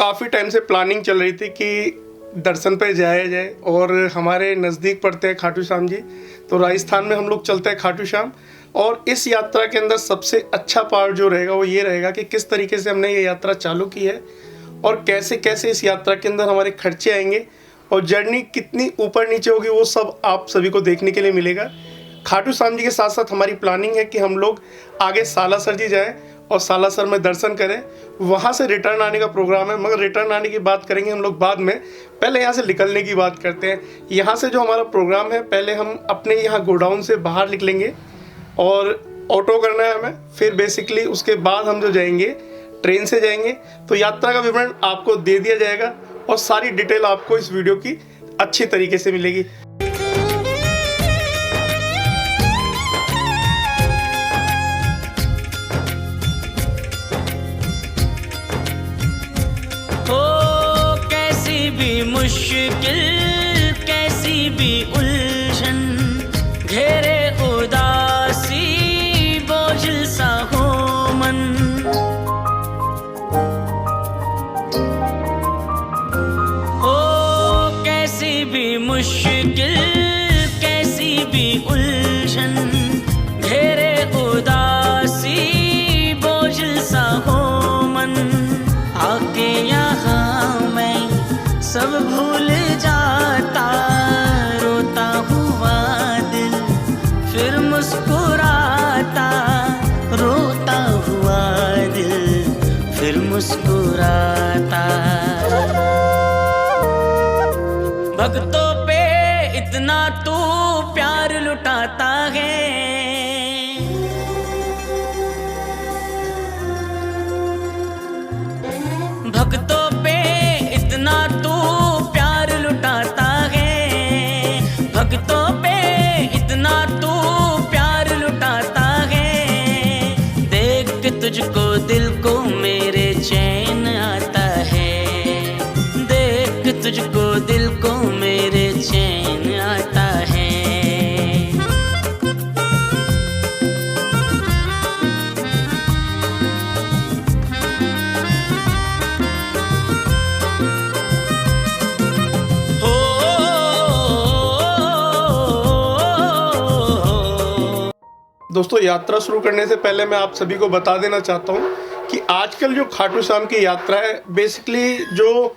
काफ़ी टाइम से प्लानिंग चल रही थी कि दर्शन पे जाया जाए, और हमारे नज़दीक पड़ते हैं खाटू श्याम जी, तो राजस्थान में हम लोग चलते हैं खाटू श्याम। और इस यात्रा के अंदर सबसे अच्छा पार्ट जो रहेगा वो ये रहेगा कि किस तरीके से हमने ये यात्रा चालू की है और कैसे कैसे इस यात्रा के अंदर हमारे खर्चे आएंगे और जर्नी कितनी ऊपर नीचे होगी, वो सब आप सभी को देखने के लिए मिलेगा। खाटू श्याम जी के साथ साथ हमारी प्लानिंग है कि हम लोग आगे सालासर जी जाएं और सालासर में दर्शन करें, वहाँ से रिटर्न आने का प्रोग्राम है। मगर रिटर्न आने की बात करेंगे हम लोग बाद में, पहले यहाँ से निकलने की बात करते हैं। यहाँ से जो हमारा प्रोग्राम है, पहले हम अपने यहाँ गोडाउन से बाहर निकलेंगे और ऑटो करना है हमें, फिर बेसिकली उसके बाद हम जो जाएंगे ट्रेन से जाएंगे। तो यात्रा का विवरण आपको दे दिया जाएगा और सारी डिटेल आपको इस वीडियो की अच्छी तरीके से मिलेगी। मुश्किल कैसी भी उलझन घेरे उदासी बोझिल सा हो मन, हो कैसी भी मुश्किल कैसी भी उलझन घेरे उदासी बोझिल सा हो मन, आके यहाँ मैं सब भूल जाता, रोता हुआ दिल फिर मुस्कुराता, रोता हुआ दिल फिर मुस्कुराता। भक्तों पे इतना तू प्यार लुटाता है, भक्तों पे इतना तू प्यार लुटाता है, भक्तों पे इतना तू प्यार लुटाता है, देख के तुझको दिल को मेरे चैन आता है, देख के तुझको दिल को मेरे चैन आता है। दोस्तों, यात्रा शुरू करने से पहले मैं आप सभी को बता देना चाहता हूँ कि आजकल जो खाटू श्याम की यात्रा है, बेसिकली जो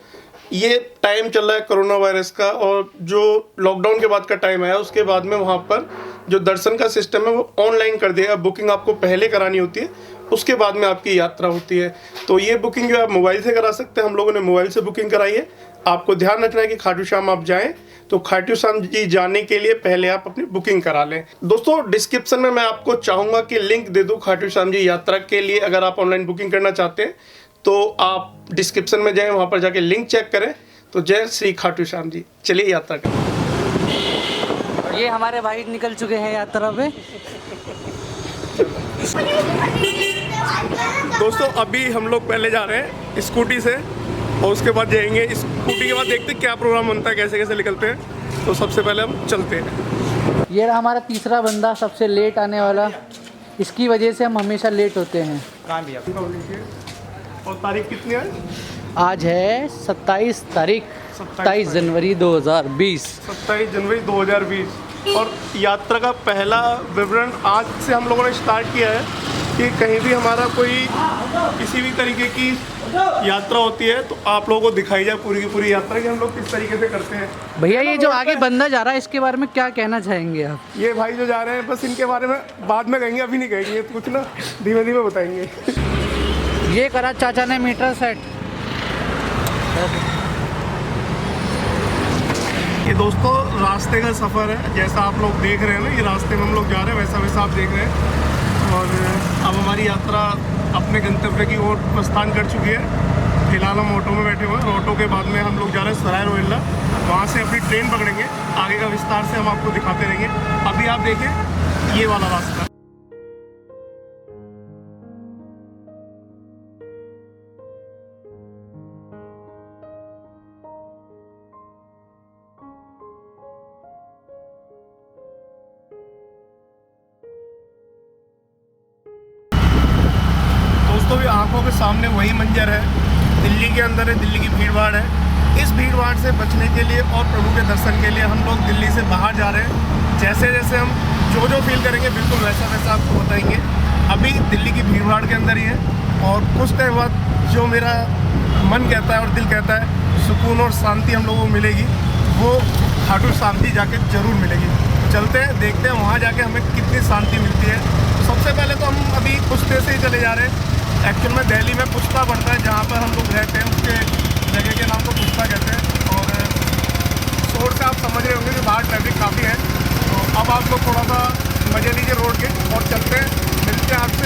ये टाइम चल रहा है कोरोना वायरस का और जो लॉकडाउन के बाद का टाइम आया, उसके बाद में वहाँ पर जो दर्शन का सिस्टम है वो ऑनलाइन कर दिया। बुकिंग आपको पहले करानी होती है, उसके बाद में आपकी यात्रा होती है। तो ये बुकिंग जो आप मोबाइल से करा सकते हैं, हम लोगों ने मोबाइल से बुकिंग कराई है। आपको ध्यान रखना है कि खाटू श्याम आप जाएं तो खाटू श्याम जी जाने के लिए पहले आप अपनी बुकिंग करा लें। दोस्तों, डिस्क्रिप्शन में मैं आपको चाहूँगा कि लिंक दे दूँ खाटू श्याम जी यात्रा के लिए। अगर आप ऑनलाइन बुकिंग करना चाहते हैं तो आप डिस्क्रिप्शन में जाएं, वहाँ पर जाके लिंक चेक करें। तो जय श्री खाटू श्याम जी, चलिए यात्रा करें। ये हमारे भाई निकल चुके हैं यात्रा पे। दोस्तों, अभी हम लोग पहले जा रहे हैं स्कूटी से और उसके बाद जाएंगे। स्कूटी के बाद देखते हैं क्या प्रोग्राम बनता है, कैसे कैसे निकलते हैं। तो सबसे पहले हम चलते हैं। ये रहा हमारा तीसरा बंदा, सबसे लेट आने वाला। इसकी वजह से हम हमेशा लेट होते हैं। कहाँ भी और तारीख कितनी है? आज है 27 तारीख, 27 जनवरी 2020। 27 जनवरी 2020। और यात्रा का पहला विवरण आज से हम लोगों ने स्टार्ट किया है कि कहीं भी हमारा कोई किसी भी तरीके की यात्रा होती है तो आप लोगों को दिखाई जाए पूरी की पूरी यात्रा कि हम लोग किस तरीके से करते हैं। भैया, ये जो आगे बंदा जा रहा है, इसके बारे में क्या कहना चाहेंगे आप? ये भाई जो जा रहे हैं, बस इनके बारे में बाद में कहेंगे, अभी नहीं कहेंगे कुछ ना, धीमे धीमे बताएंगे। ये करा चाचा ने मीटर सेट। ये दोस्तों रास्ते का सफ़र है, जैसा आप लोग देख रहे हैं ना, ये रास्ते में हम लोग जा रहे हैं, वैसा वैसा आप देख रहे हैं। और अब हमारी यात्रा अपने गंतव्य की ओर प्रस्थान कर चुकी है। फिलहाल हम ऑटो में बैठे हुए हैं। ऑटो के बाद में हम लोग जा रहे हैं सराय रोहिल्ला, वहाँ से अपनी ट्रेन पकड़ेंगे। आगे का विस्तार से हम आपको दिखाते रहेंगे। अभी आप देखें ये वाला रास्ता। दोस्तों, भी आंखों के सामने वही मंजर है दिल्ली के अंदर है, दिल्ली की भीड़ भाड़ है। इस भीड़ भाड़ से बचने के लिए और प्रभु के दर्शन के लिए हम लोग दिल्ली से बाहर जा रहे हैं। जैसे जैसे हम जो फील करेंगे बिल्कुल वैसा वैसा आपको बताएंगे। अभी दिल्ली की भीड़ भाड़ के अंदर ही है और कुछ टाइम बाद जो मेरा मन कहता है और दिल कहता है सुकून और शांति हम लोगों को मिलेगी, वो खाटू शांति जाके ज़रूर मिलेगी। चलते हैं, देखते हैं वहाँ जाके हमें कितनी शांति मिलती है। सबसे पहले तो हम अभी पुश्ते से ही चले जा रहे हैं। एक्चुअल में दिल्ली में पुश्ता पड़ता है, जहाँ पर हम लोग रहते हैं उसके जगह के नाम को पुश्ता कहते हैं। और शोर से आप समझ रहे होंगे कि बाहर ट्रैफिक काफ़ी है। तो अब आप लोग थोड़ा सा मज़े लीजिए रोड के और चलते हैं, मिलते हैं आपसे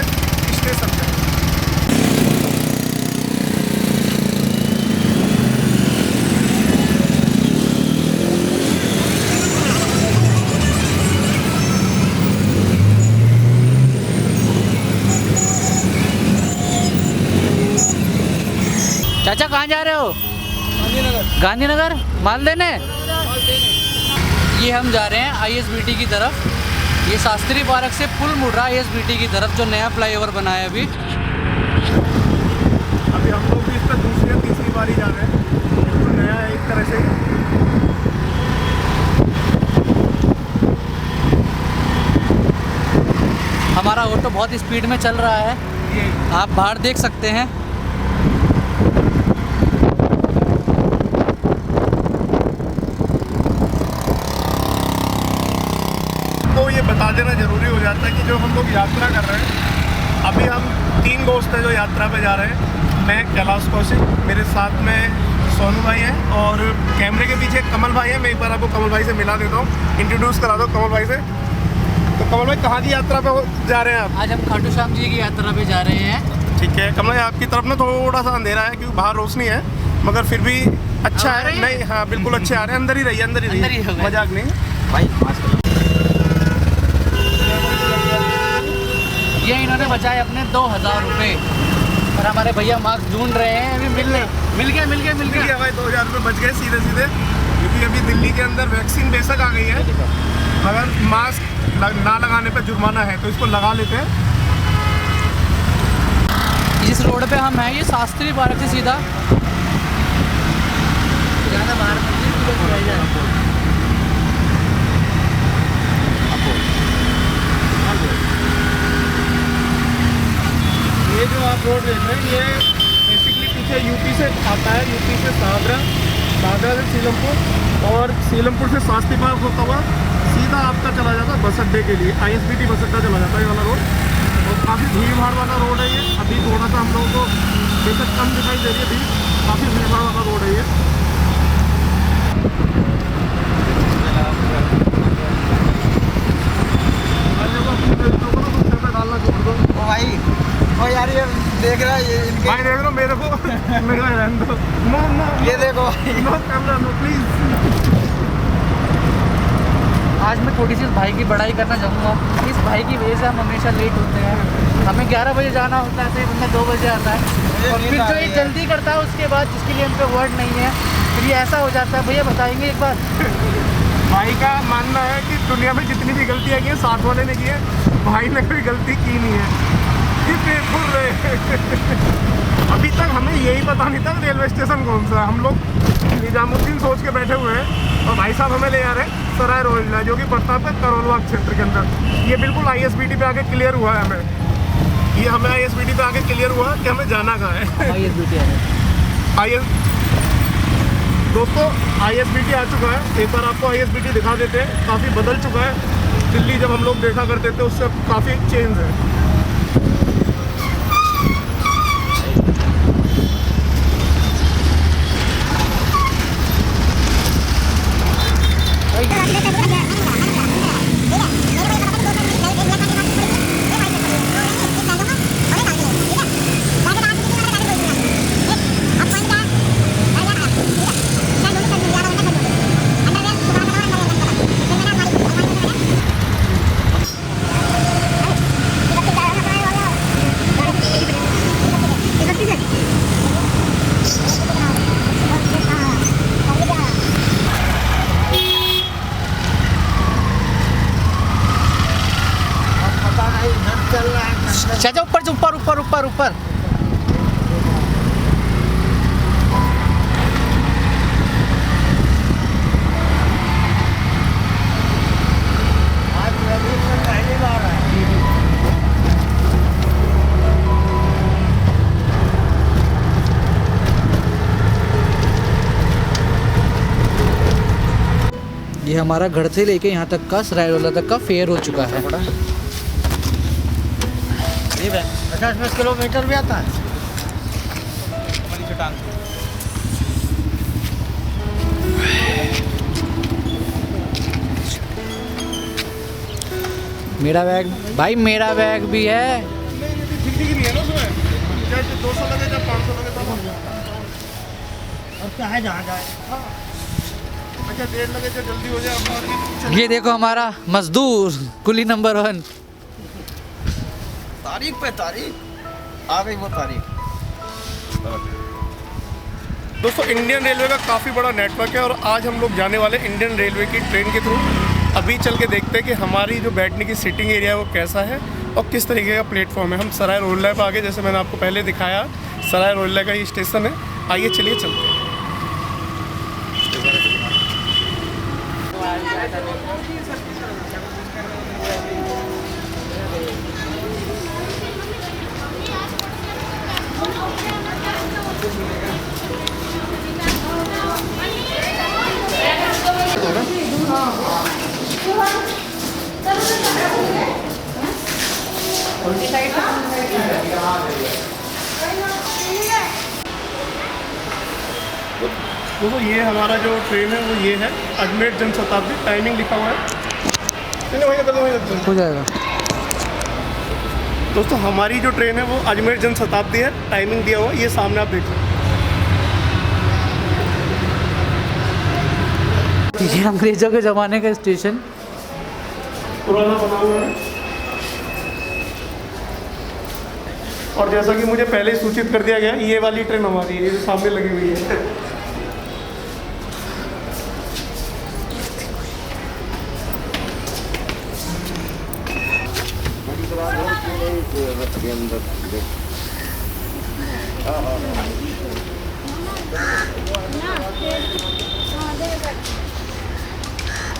स्टेशन पे। चाचा कहाँ जा रहे हो? गांधीनगर माल देने। ये हम जा रहे हैं ISBT की तरफ। ये शास्त्री पार्क से पुल मुड़ रहा है ISBT की तरफ, जो नया फ्लाईओवर बना है अभी हम लोग भी इस पर दूसरी या तीसरी बार ही जा रहे हैं। तो नया है एक तरह से। हमारा ऑटो बहुत स्पीड में चल रहा है, आप बाहर देख सकते हैं। तो ये बता देना ज़रूरी हो जाता है कि जो हम लोग यात्रा कर रहे हैं, अभी हम 3 दोस्त हैं जो यात्रा पे जा रहे हैं। मैं कैलाश कौशिक, मेरे साथ में सोनू भाई हैं और कैमरे के पीछे कमल भाई हैं। मैं एक बार आपको कमल भाई से मिला देता हूँ, इंट्रोड्यूस करा दो कमल भाई से। तो कमल भाई कहाँ की यात्रा पे जा रहे हैं आप? आज हम खाटू श्याम जी की यात्रा पे जा रहे हैं। ठीक है कमल भाई, आपकी तरफ ना थोड़ा सा अंधेरा है क्योंकि बाहर रोशनी है, मगर फिर भी अच्छा है। नहीं हाँ बिल्कुल अच्छे आ रहे हैं। अंदर ही रहिए, अंदर ही रहिए, मजाक नहीं भाई। ये इन्होंने बचाए अपने 2000 रुपये और हमारे भैया मास्क ढूंढ रहे हैं। अभी मिल गया भाई 2000 रुपये बच गए सीधे सीधे, क्योंकि अभी दिल्ली के अंदर वैक्सीन बेशक आ गई है, मगर मास्क ना लगाने पर जुर्माना है, तो इसको लगा लेते हैं। जिस रोड पे हम हैं ये शास्त्री पार्क से सीधा ज़्यादा बाहर ये जो आप रोड देख रहे हैं ये बेसिकली पीछे यूपी से आता है, यूपी से सागरा, सागरा से सीलमपुर और सीलमपुर से शास्त्री पार्क होता हुआ सीधा आपका चला जाता है बस अड्डे के लिए। ISBT बस अड्डा चला जाता है ये वाला रोड, और काफ़ी भीड़ भाड़ वाला रोड है ये। अभी थोड़ा सा हम लोगों को बेशक कम दिखाई दे रही है, भीड़ काफ़ी भीड़ भाड़ वाला रोड है ये। डालना छोड़ दो भाई। ओ यार ये देख रहा है ये इनके भाई, देख लो मेरे को मेरे को रहने दो। नो नो ये देखो भाई। No camera no please. आज मैं थोड़ी सी इस भाई की बड़ाई करना चाहूँगा। इस भाई की वजह से हम हमेशा लेट होते हैं। हमें 11 बजे जाना होता है, तो बंदा 2 बजे आता है, और फिर जो ये जल्दी करता है उसके बाद जिसके लिए हम पे वर्ड नहीं है, फिर ये ऐसा हो जाता है। भैया बताएंगे एक बार। भाई का मानना है कि दुनिया में जितनी भी गलतियाँ की हैं साथ वाले ने की है, भाई ने कोई गलती की नहीं है। ये बेफुल रहे। अभी तक हमें यही पता नहीं था रेलवे स्टेशन कौन सा है। हम लोग निजामुद्दीन सोच के बैठे हुए हैं और भाई साहब हमें ले जा रहे हैं सराय रोहिल्ला, जो कि पड़ता है करोलबाग क्षेत्र के अंदर। ये बिल्कुल ISBT पे आके क्लियर हुआ है हमें। ये हमें ISBT पे आके क्लियर हुआ कि हमें जाना कहाँ है। दोस्तों ISBT आ चुका है। एक बार आपको ISBT दिखा देते हैं। काफ़ी बदल चुका है। दिल्ली जब हम लोग देखा करते थे उससे काफ़ी चेंज है। चाचा ऊपर ऊपर ऊपर ऊपर ऊपर। ये हमारा घर से लेके यहाँ तक का सरायरोला तक का फेयर हो चुका है। 50 किलोमीटर भी आता है। मेरा बैग भाई, मेरा बैग भी है। और क्या है जहाँ जाए। अच्छा देर लगे तो जल्दी हो जाए। ये देखो हमारा मजदूर कुली नंबर 1। तारीख पे तारीख आ गई वो तारीख। दोस्तों इंडियन रेलवे का काफ़ी बड़ा नेटवर्क है और आज हम लोग जाने वाले इंडियन रेलवे की ट्रेन के थ्रू। अभी चल के देखते हैं कि हमारी जो बैठने की सीटिंग एरिया है वो कैसा है और किस तरीके का प्लेटफॉर्म है। हम सराय रोहिल्ला पर आगे, जैसे मैंने आपको पहले दिखाया, सराय रोहिल्ला का ये स्टेशन है। आइए चलिए चलते हैं। दोस्तों ये हमारा जो ट्रेन है वो ये है अजमेर जन शताब्दी। टाइमिंग लिखा हुआ है, हो जाएगा। दोस्तों हमारी जो ट्रेन है वो अजमेर जन शताब्दी है। टाइमिंग दिया हुआ है, ये सामने आप देखो। ये अंग्रेजों के ज़माने का स्टेशन पुराना बना हुआ है और जैसा कि मुझे पहले ही सूचित कर दिया गया, ये वाली ट्रेन हमारी है, ये जो सामने लगी हुई है।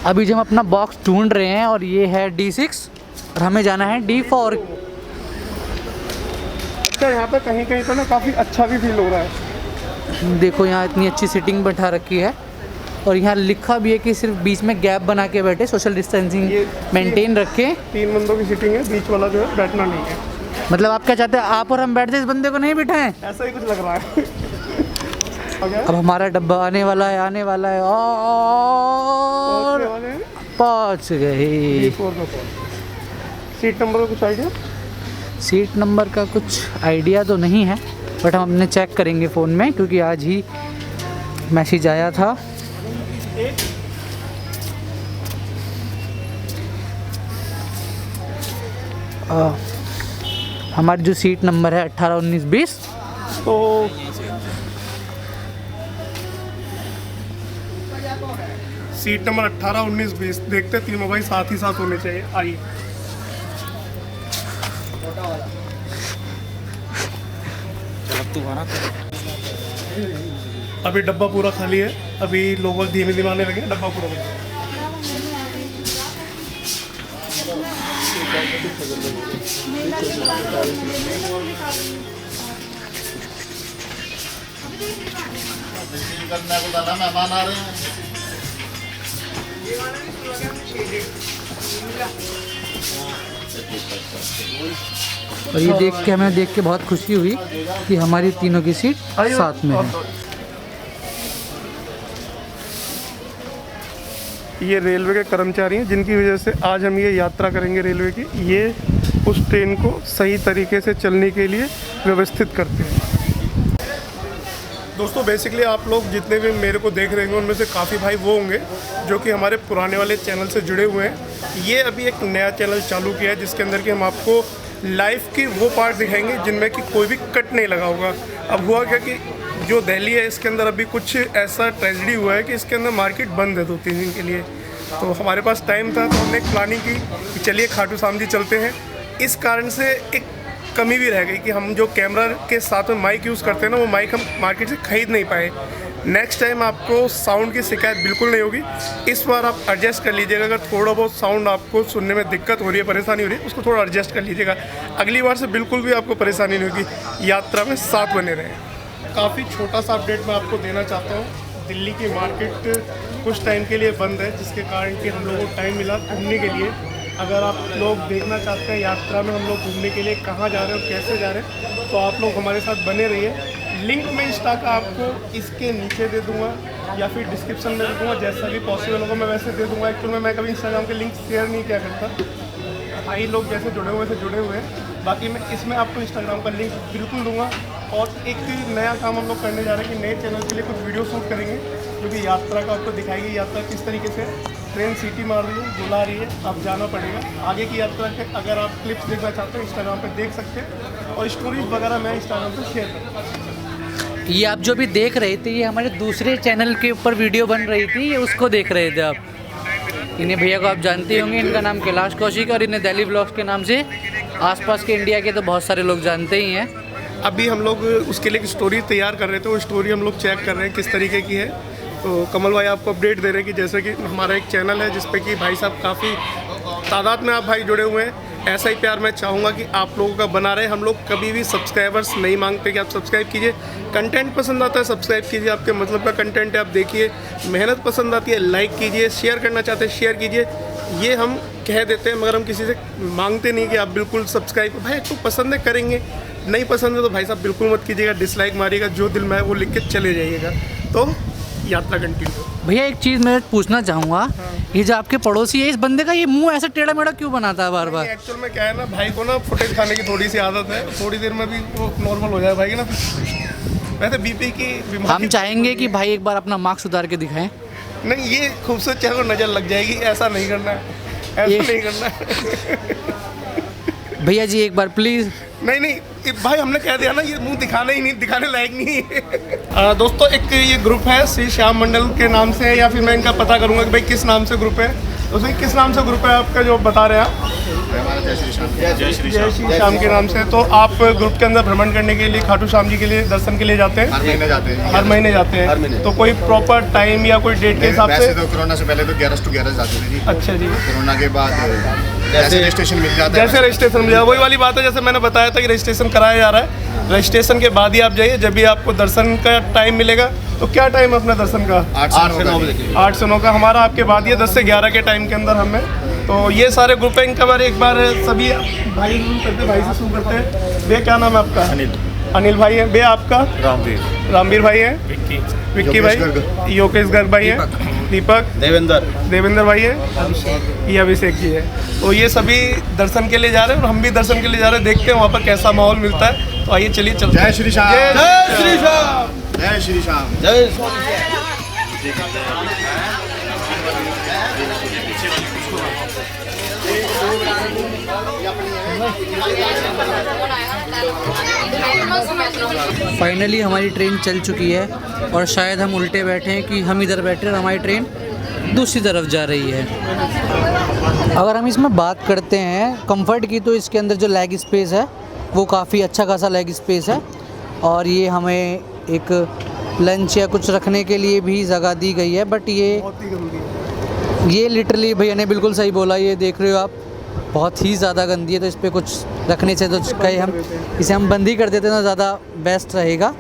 अभी जो हम अपना बॉक्स ढूंढ रहे हैं और ये है D6 और हमें जाना है D4। अच्छा यहाँ पे कहीं कहीं पर ना काफ़ी अच्छा भी फील हो रहा है। देखो यहाँ इतनी अच्छी सीटिंग बैठा रखी है और यहाँ लिखा भी है कि सिर्फ बीच में गैप बना के बैठे, सोशल डिस्टेंसिंग मेंटेन रखें। 3 बंदों की सीटिंग है, बीच वाला जो है बैठना नहीं है। मतलब आप क्या चाहते हैं, आप और हम बैठ जाए, इस बंदे को नहीं बिठाएं? ऐसा ही कुछ लग रहा है। अब हमारा डब्बा आने वाला है और पहुँच गए। सीट नंबर का कुछ आइडिया? सीट नंबर का कुछ आइडिया तो नहीं है, बट हम अपने चेक करेंगे फ़ोन में, क्योंकि आज ही मैसेज आया था। हमारी जो सीट नंबर है 18, 19, 20। तो सीट नंबर 18, 19, 20 देखते हैं, तीनों भाई साथ ही साथ होने चाहिए। आइए। अभी डब्बा पूरा खाली है, अभी लोग धीमे धीमे आने लगे, डब्बा पूरा भर गया। मेहमान आ रहे हैं। और ये देख के हमें देख के बहुत खुशी हुई कि हमारी तीनों की सीट साथ में है। ये रेलवे के कर्मचारी हैं जिनकी वजह से आज हम ये यात्रा करेंगे रेलवे की। ये उस ट्रेन को सही तरीके से चलने के लिए व्यवस्थित करते हैं। दोस्तों बेसिकली आप लोग जितने भी मेरे को देख रहे होंगे उनमें से काफ़ी भाई वो होंगे जो कि हमारे पुराने वाले चैनल से जुड़े हुए हैं। ये अभी एक नया चैनल चालू किया है जिसके अंदर कि हम आपको लाइफ की वो पार्ट दिखाएंगे जिनमें कि कोई भी कट नहीं लगा होगा। अब हुआ क्या कि जो दिल्ली है इसके अंदर अभी कुछ ऐसा ट्रेजेडी हुआ है कि इसके अंदर मार्केट बंद है 2-3 दिन के लिए। तो हमारे पास टाइम था तो हमने एक प्लानिंग की कि चलिए खाटू श्याम जी चलते हैं। इस कारण से एक कमी भी रह गई कि हम जो कैमरा के साथ में माइक यूज़ करते हैं ना, वो माइक हम मार्केट से ख़रीद नहीं पाए। नेक्स्ट टाइम आपको साउंड की शिकायत बिल्कुल नहीं होगी। इस बार आप एडजस्ट कर लीजिएगा, अगर थोड़ा बहुत साउंड आपको सुनने में दिक्कत हो रही है, परेशानी हो रही है, उसको थोड़ा एडजस्ट कर लीजिएगा। अगली बार से बिल्कुल भी आपको परेशानी नहीं होगी। यात्रा में साथ बने रहें। काफ़ी छोटा सा अपडेट मैं आपको देना चाहता हूँ। दिल्ली की मार्केट कुछ टाइम के लिए बंद है, जिसके कारण कि हम लोगों को टाइम मिला घूमने के लिए। अगर आप लोग देखना चाहते हैं यात्रा में हम लोग घूमने के लिए कहाँ जा रहे हैं और कैसे जा रहे हैं, तो आप लोग हमारे साथ बने रहिए। लिंक मैं इंस्टा का आपको इसके नीचे दे दूंगा या फिर डिस्क्रिप्शन में दे दूंगा, जैसा भी पॉसिबल होगा मैं वैसे दे दूंगा। एक्चुअली मैं कभी इंस्टाग्राम के लिंक शेयर नहीं किया करता, भाई लोग जैसे जुड़े हुए से जुड़े हुए हैं। बाकी मैं इसमें आपको इंस्टाग्राम का लिंक बिल्कुल दूंगा। और एक नया काम हम लोग करने जा रहे हैं कि नए चैनल के लिए कुछ वीडियो शूट करेंगे, क्योंकि यात्रा का आपको दिखाएगी यात्रा किस तरीके से ट्रेन सीटी मार रही है, बुला रही है, आप जाना पड़ेगा। आगे की यात्रा के अगर आप क्लिप्स देखना चाहते हैं इंस्टाग्राम पे देख सकते हैं, और स्टोरीज वगैरह मैं इंस्टाग्राम पे शेयर करूँगा। ये आप जो भी देख रहे थे, ये हमारे दूसरे चैनल के ऊपर वीडियो बन रही थी, ये उसको देख रहे थे आप। इन्हें भैया को आप जानते होंगे, इनका नाम कैलाश कौशिक, और इन्हें दिल्ली व्लॉग्स के नाम से आसपास के इंडिया के तो बहुत सारे लोग जानते ही हैं। अभी हम लोग उसके लिए एक स्टोरी तैयार कर रहे थे, वो स्टोरी हम लोग चेक कर रहे हैं किस तरीके की है। तो कमल भाई आपको अपडेट दे रहे हैं कि जैसे कि हमारा एक चैनल है जिस पे कि भाई साहब काफ़ी तादाद में आप भाई जुड़े हुए हैं। ऐसा ही प्यार मैं चाहूँगा कि आप लोगों का बना रहे। हम लोग कभी भी सब्सक्राइबर्स नहीं मांगते कि आप सब्सक्राइब कीजिए, कंटेंट पसंद आता है सब्सक्राइब कीजिए, आपके मतलब का कंटेंट है आप देखिए, मेहनत पसंद आती है लाइक कीजिए, शेयर करना चाहते हैं शेयर कीजिए। ये हम कह देते हैं मगर हम किसी से मांगते नहीं कि आप बिल्कुल सब्सक्राइब। भाई तो पसंद है करेंगे, नहीं पसंद है तो भाई साहब बिल्कुल मत कीजिएगा, डिसलाइक मारिएगा, जो दिल में है वो लिख के चले जाइएगा। तो यात्रा कंटिन्यू। भैया एक चीज़ मैं पूछना चाहूँगा, ये जो आपके पड़ोसी है, इस बंदे का ये मुंह ऐसा टेढ़ा मेढ़ा क्यों बनाता है बार बार? एक्चुअल में क्या है ना, भाई को ना फुटेज खाने की थोड़ी सी आदत है, थोड़ी देर में भी वो नॉर्मल हो जाए भाई की ना। वैसे बीपी की बीमारी हम चाहेंगे कि भाई एक बार अपना मार्क्स उतार के दिखाएं। नहीं, ये खूबसूरत चेहरे को नज़र लग जाएगी, ऐसा नहीं करना है, ऐसा नहीं करना है। भैया जी एक बार प्लीज़। नहीं भाई हमने कह दिया ना, ये मुंह दिखाना ही नहीं, दिखाने लायक नहीं है। दोस्तों एक ये ग्रुप है श्री श्याम मंडल के नाम से, या फिर मैं इनका पता करूंगा कि भाई किस नाम से ग्रुप है। तो सही किस नाम से ग्रुप है आपका जो बता रहे हैं आप? जय श्री श्याम के नाम से। तो आप ग्रुप के अंदर भ्रमण करने के लिए खाटू श्याम जी के लिए दर्शन के लिए जाते हैं? हर महीने जाते हैं। तो कोई प्रॉपर टाइम या कोई डेट के हिसाब से? तो कोरोना से पहले तो 11 to 11 जाते थे जी। अच्छा जी। कोरोना के बाद जैसे रजिस्ट्रेशन मिल जाता है, जैसे रजिस्ट्रेशन मिल जाए, वही वाली बात है जैसे मैंने बताया था कि रजिस्ट्रेशन कराया जा रहा है। रजिस्ट्रेशन के बाद ही आप जाइए, जब भी आपको दर्शन का टाइम मिलेगा। तो क्या टाइम है अपना दर्शन का? 8 से 9 बजे। 8 से 9 का। हमारा आपके बाद ये 10 से 11 के टाइम के अंदर हमें। तो ये सारे ग्रुप है, इनका बारे एक बार सभी भाई करते, भाई से शुरू करते हैं। भैया क्या नाम है आपका? अनिल भाई है। भैया आपका? रामवीर भाई है। विक्की भाई, योगेश गर्ग भाई है, दीपक, देवेंद्र भाई है, ये अभिषेक जी है। तो ये सभी दर्शन के लिए जा रहे हैं और हम भी दर्शन के लिए जा रहे हैं। देखते हैं वहाँ पर कैसा माहौल मिलता है। तो आइए चलिए चलते हैं। जय श्री श्याम। जय श्री श्याम। जय श्री श्याम। फाइनली हमारी ट्रेन चल चुकी है और शायद हम उल्टे बैठे हैं कि हम इधर बैठे हैं और हमारी ट्रेन दूसरी तरफ जा रही है। अगर हम इसमें बात करते हैं कंफर्ट की, तो इसके अंदर जो लेग स्पेस है वो काफ़ी अच्छा खासा लेग स्पेस है, और ये हमें एक लंच या कुछ रखने के लिए भी जगह दी गई है। बट ये लिटरली भैया ने बिल्कुल सही बोला, ये देख रहे हो आप, बहुत ही ज़्यादा गंदी है। तो इस पर कुछ रखने से तो कहीं हम इसे हम बंद ही कर देते ना, ज़्यादा बेस्ट रहेगा।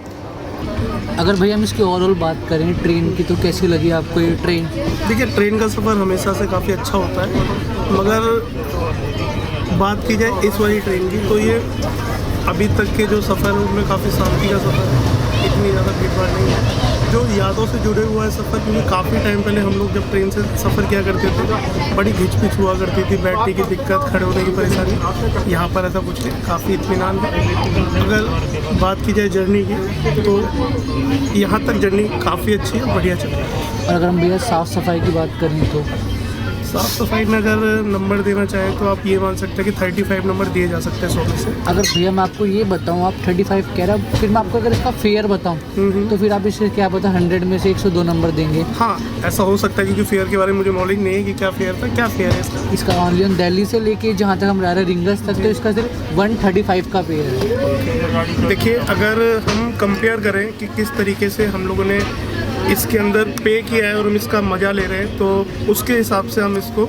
अगर भैया हम इसकी ओवरऑल बात करें ट्रेन की, तो कैसी लगी आपको ये ट्रेन? देखिए ट्रेन का सफ़र हमेशा से काफ़ी अच्छा होता है, मगर बात की जाए इस वाली ट्रेन की, तो ये अभी तक के जो सफ़र है उनमें काफ़ी शांति का सफ़र है, इतनी ज़्यादा भीड़-भाड़ नहीं है। जो यादों से जुड़े हुआ है सफ़र, क्योंकि काफ़ी टाइम पहले हम लोग जब ट्रेन से सफ़र किया करते थे, बड़ी घिच-पिच हुआ करती थी, बैठने की दिक्कत, खड़े होने की परेशानी। यहाँ पर ऐसा कुछ नहीं, काफ़ी इत्मीनान है। अगर बात की जाए जर्नी की, तो यहाँ तक जर्नी काफ़ी अच्छी है, बढ़िया चल रही है। और अगर हम भैया साफ़ सफाई की बात करें, तो साफ़ सफाई में अगर नंबर देना चाहें तो आप ये मान सकते हैं कि 35 नंबर दिए जा सकते हैं 100 में से। अगर भैया मैं आपको ये बताऊँ, आप 35 कह रहे हो, फिर मैं आपको अगर इसका फेयर बताऊँ तो फिर आप इसे क्या पता 100 में से 102 नंबर देंगे? हाँ ऐसा हो सकता है, क्योंकि फेयर के बारे में मुझे नॉलेज नहीं है कि क्या फेयर था, क्या फेयर है इसका। ऑनली ऑन दिल्ली से लेके जहाँ तक हम रह रहे हैं रिंगस तक, तो इसका सिर्फ 135 का फेयर है। देखिए अगर हम कंपेयर करें कि किस तरीके से हम लोगों ने इसके अंदर पे किया है और हम इसका मज़ा ले रहे हैं, तो उसके हिसाब से हम इसको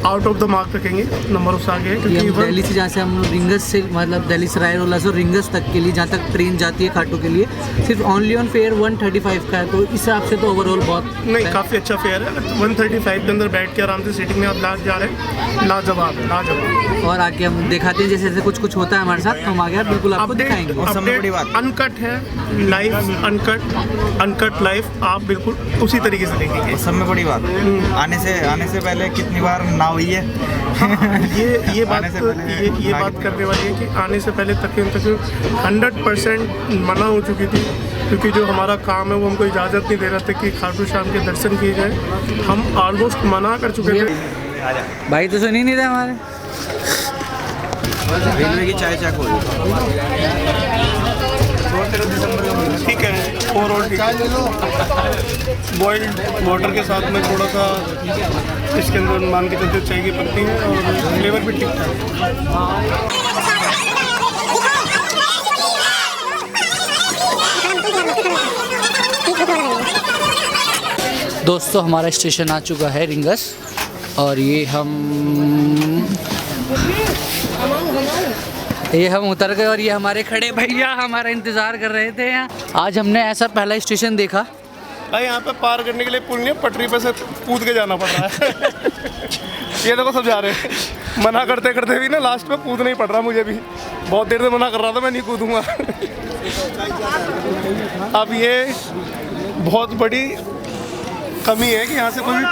आउट ऑफ द मार्क रखेंगे, नंबर उससे आगे है ये क्योंकि हम दिल्ली से जहाँ से हम रिंगस से मतलब दिल्ली से रायरोला से रिंगस तक के लिए जहाँ तक ट्रेन जाती है खाटू के लिए सिर्फ ऑनली ऑन फेयर 135 का है, तो इस हिसाब से तो ओवरऑल बहुत नहीं काफ़ी अच्छा फेयर है। 135 के अंदर बैठ के आराम से सीटिंग में आप लास्ट जा रहे हैं, लाजवाब लाजवाब। और आके हम दिखाते हैं जैसे जैसे कुछ कुछ होता है हमारे साथ, तो हम आगे बिल्कुल आपको दिखाएंगे। अपडेट अनकट है, लाइव अनकट लाइव आप बिल्कुल उसी तरीके से देखेंगे। सब में बड़ी बात आने से पहले कितनी बार ना हुई है। ये बात आने से पहले ये बात करने वाली है कि आने से पहले तक 100% मना हो चुकी थी, क्योंकि जो हमारा काम है वो हमको इजाज़त नहीं दे रहा था कि खाटू श्याम के दर्शन किए जाए। हम ऑलमोस्ट मना कर चुके थे। भाई तो सुन ही नहीं रहे हमारे। रेलवे की चाय चाक हो ठीक है, ओवरऑल ठीक है। बॉइल्ड वाटर के साथ में थोड़ा सा इसके अंदर मान के चलते चाय की पत्ती है और फ्लेवर भी ठीक ठाक। दोस्तों हमारा स्टेशन आ चुका है रिंगस, और ये हम उतर गए और ये हमारे खड़े भैया हमारा इंतज़ार कर रहे थे यहाँ। आज हमने ऐसा पहला स्टेशन देखा। भाई यहाँ पे पार करने के लिए पुल नहीं है, पटरी पे से कूद के जाना पड़ रहा है। ये देखो सब जा रहे हैं, मना करते करते भी ना लास्ट में कूदना ही पड़ रहा मुझे भी। बहुत देर से मना कर रहा था मैं नहीं कूदूंगा। अब ये बहुत बड़ी कमी है कि यहाँ से कोई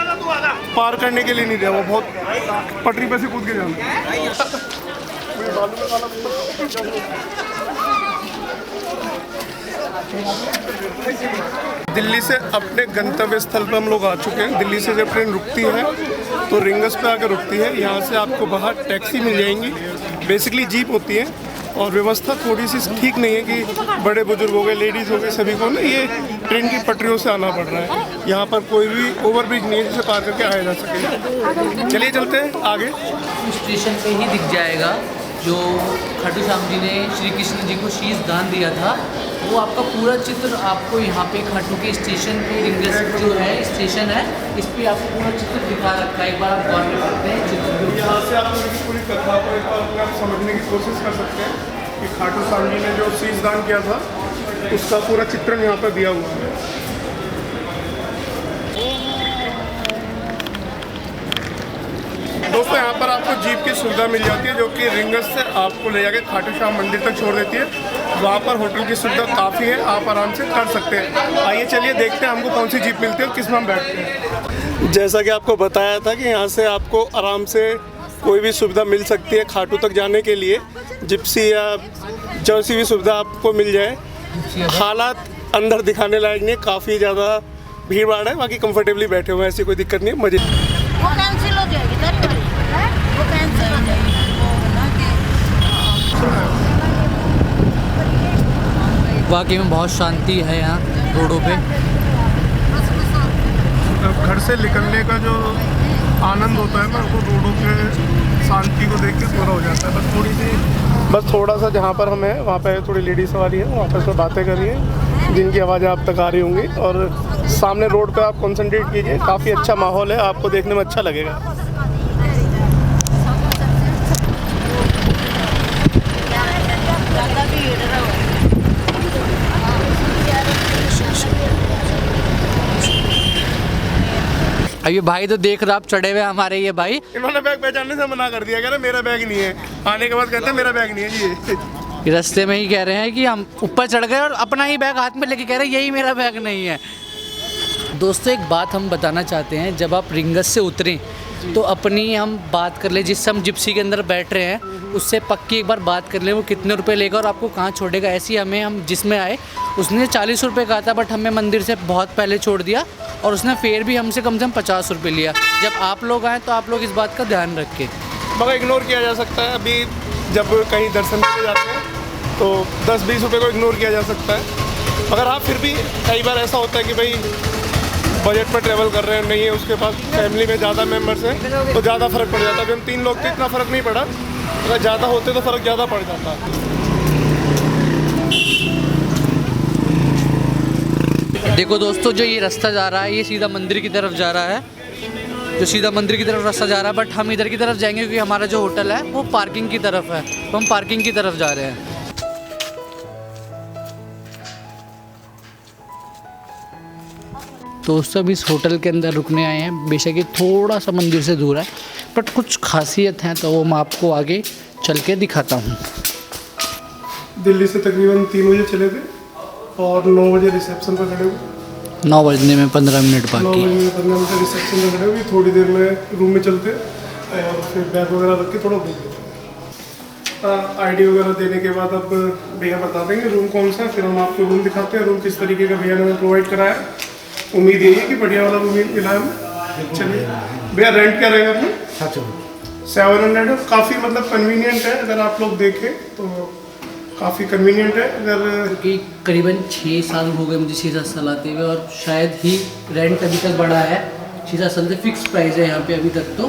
पार करने के लिए नहीं दिया, वो बहुत पटरी पे से कूद के जाना। दिल्ली से अपने गंतव्य स्थल पर हम लोग आ चुके हैं। दिल्ली से जब ट्रेन रुकती है तो रिंगस पे आकर रुकती है। यहाँ से आपको बाहर टैक्सी मिल जाएंगी, बेसिकली जीप होती है, और व्यवस्था थोड़ी सी ठीक नहीं है कि बड़े बुजुर्ग हो गए, लेडीज़ हो गए, सभी को ना ये ट्रेन की पटरियों से आना पड़ रहा है। यहाँ पर कोई भी ओवरब्रिज नहीं है जिसे पार करके आया जा सके। चलिए चलते हैं आगे। स्टेशन पे ही दिख जाएगा जो खाटू श्याम जी ने श्री कृष्ण जी को शीश दान दिया था, वो आपका पूरा चित्र आपको यहाँ पे खाटू के स्टेशन पे रिंगस जो है स्टेशन है, इस पे आपको पूरा चित्र दिखा रखा है। एक बार आप गौर कर सकते हैं चित्र। यहाँ से आप लोग पूरी कथा को एक बार अपने आप समझने की कोशिश कर सकते हैं कि खाटू श्याम जी ने जो शीश दान किया था उसका पूरा चित्रण यहाँ पर दिया हुआ है। दोस्तों यहाँ पर आपको जीप की सुविधा मिल जाती है जो कि रिंगस से आपको ले जाके खाटू श्याम मंदिर तक छोड़ देती है। वहाँ पर होटल की सुविधा काफ़ी है, आप आराम से कर सकते हैं। आइए चलिए देखते हैं हमको कौन सी जीप मिलती है और किस में हम बैठते हैं। जैसा कि आपको बताया था कि यहाँ से आपको आराम से कोई भी सुविधा मिल सकती है खाटू तक जाने के लिए, जिप्सी या जैसी भी सुविधा आपको मिल जाए। हालात अंदर दिखाने लायक नहीं, काफ़ी ज़्यादा भीड़ भाड़ है, बाकी कंफर्टेबली बैठे हुए हैं, ऐसी कोई दिक्कत नहीं है। मजे वो कैंसिल हो जाएगी, वो कैंसिल हो जाएगी। वाकई में बहुत शांति है यहाँ रोडों पे। घर से निकलने का जो आनंद होता है ना वो रोडों के शांति को देख के पूरा हो जाता है। बस थोड़ा सा जहाँ पर हम हैं वहाँ पे थोड़ी लेडीज सवारी है, वहाँ पर सब बातें कर रही है जिनकी आवाज़ें आप तक आ रही होंगी, और सामने रोड पे आप कंसंट्रेट कीजिए। काफ़ी अच्छा माहौल है, आपको देखने में अच्छा लगेगा। अब ये भाई तो देख रहा आप चढ़े हुए हमारे ये भाई, इन्होंने बैग पहचानने से मना कर दिया, कह रहे मेरा बैग नहीं है। आने के बाद कहते हैं मेरा बैग नहीं है जी। ये रास्ते में ही कह रहे हैं कि हम ऊपर चढ़ गए और अपना ही बैग हाथ में लेके कह रहे हैं यही मेरा बैग नहीं है। दोस्तों एक बात हम बताना चाहते हैं, जब आप रिंगस से उतरें तो अपनी हम बात कर ले, जिससे हम जिप्सी के अंदर बैठ रहे हैं उससे पक्की एक बार बात कर लें वो कितने रुपए लेगा और आपको कहाँ छोड़ेगा। ऐसे ही हम जिसमें आए उसने 40 रुपये कहा था, बट हमें मंदिर से बहुत पहले छोड़ दिया और उसने फेयर भी हमसे कम से कम 50 रुपये लिया। जब आप लोग आएँ तो आप लोग इस बात का ध्यान रखें। मगर इग्नोर किया जा सकता है। अभी जब कहीं दर्शन करने जाते हैं तो 10-20 रुपये को इग्नोर किया जा सकता है। मगर हाँ फिर भी कई बार ऐसा होता है कि भाई बजट पर ट्रैवल कर रहे हैं, नहीं है उसके पास, फैमिली में ज़्यादा मेंबर्स हैं तो ज़्यादा फ़र्क पड़ जाता है। अभी हम 3 लोग थे, इतना फ़र्क नहीं पड़ा, अगर ज़्यादा होते तो फ़र्क ज़्यादा पड़ जाता। देखो दोस्तों जो ये रास्ता जा रहा है ये सीधा मंदिर की तरफ जा रहा है। जो सीधा मंदिर की तरफ रास्ता जा रहा है, बट हम इधर की तरफ जाएंगे क्योंकि हमारा जो होटल है वो पार्किंग की तरफ है, तो हम पार्किंग की तरफ जा रहे हैं। तो सब इस होटल के अंदर रुकने आए हैं, बेशक ये थोड़ा सा मंदिर से दूर है, बट कुछ खासियत हैं तो वो मैं आपको आगे चल के दिखाता हूँ। दिल्ली से तकरीबन 3 बजे चले थे और 9 बजे रिसेप्शन पर खड़े हुए। 9 बजने में 15 मिनट 9 बाकी। बजे 15 मिनट रिसेप्शन पर खड़े हुए, थोड़ी देर में रूम में चलते और फिर बैग वगैरह रख के थोड़ा घूम लेते। आईडी वगैरह देने के बाद अब भैया बता देंगे रूम कौन सा है, फिर हम आपको रूम दिखाते हैं। रूम किस तरीके का भैया ने हमें प्रोवाइड कराया, उम्मीद यही है कि बढ़िया वाला रूम मिला है हमें। चलिए भैया, रेंट क्या रहेगा अपना? 700 है। काफ़ी मतलब कन्वीनियंट है, अगर आप लोग देखें तो काफ़ी कन्वीनियंट है। अगर क्योंकि करीबन 6 साल हो गए मुझे 6-7 साल आते हुए, और शायद ही रेंट अभी तक बढ़ा है। 6-7 साल से फिक्स प्राइस है यहाँ पे अभी तक तो,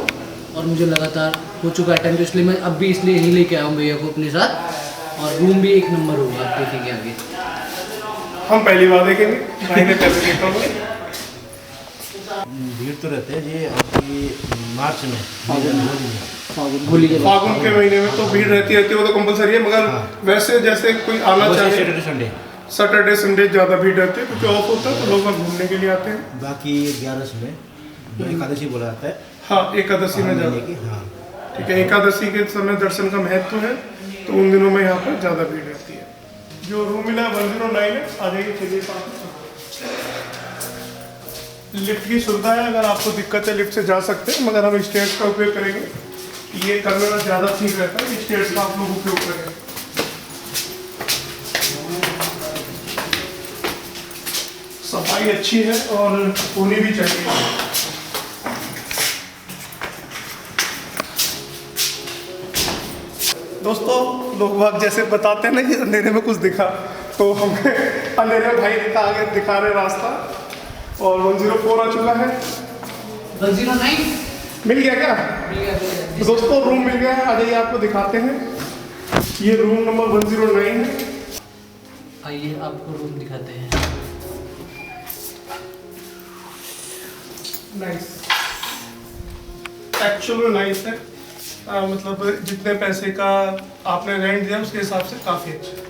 और मुझे लगातार हो चुका है टाइम, तो इसलिए मैं अब भी इसलिए यहीं लेके आया हूँ भैया को अपने साथ। और रूम भी 1 नंबर होगा, आप देखेंगे आगे। हम पहली बार देखेंगे, भाई ने पहले देखा होगा। भीड़ तो रहते हैं जी, अभी मार्च में फागुन के महीने में तो भीड़ रहती है, वो तो कंपलसरी है। मगर वैसे जैसे कोई आना चाहे, सैटरडे संडे ज़्यादा भीड़ रहती है क्योंकि ऑफ होता है, तो लोग घूमने के लिए आते हैं। बाकी 11 में एकादशी बोला जाता है। हाँ, एकादशी में ज़्यादा। हाँ ठीक है, एकादशी के समय दर्शन का महत्व है, तो उन दिनों में यहाँ पर ज़्यादा भीड़ रहती है। जो रूम मिला 109 है, आ जाइए। चलिए साथ। लिफ्ट की सुविधा है, अगर आपको दिक्कत है लिफ्ट से जा सकते हैं, मगर हम स्टेयर्स का उपयोग करेंगे। ये करने में ज़्यादा ठीक रहता है, स्टेयर्स का आप लोग उपयोग करेंगे। सफाई अच्छी है और होनी भी चाहिए। दोस्तों, लोग बाग जैसे बताते हैं ना कि अंधेरे में कुछ दिखा, तो हमें अंधेरे में भाई आगे दिखा रहे रास्ता, और 104 आ चुका है। 109 मिल गया क्या? तो दोस्तों रूम मिल गया है, आ जाइए आपको दिखाते हैं। ये रूम नंबर 109 है। आइए आपको रूम दिखाते हैं। नाइस, एक्चुअल में नाइस है। मतलब जितने पैसे का आपने रेंट दिया उसके हिसाब से काफ़ी अच्छा है।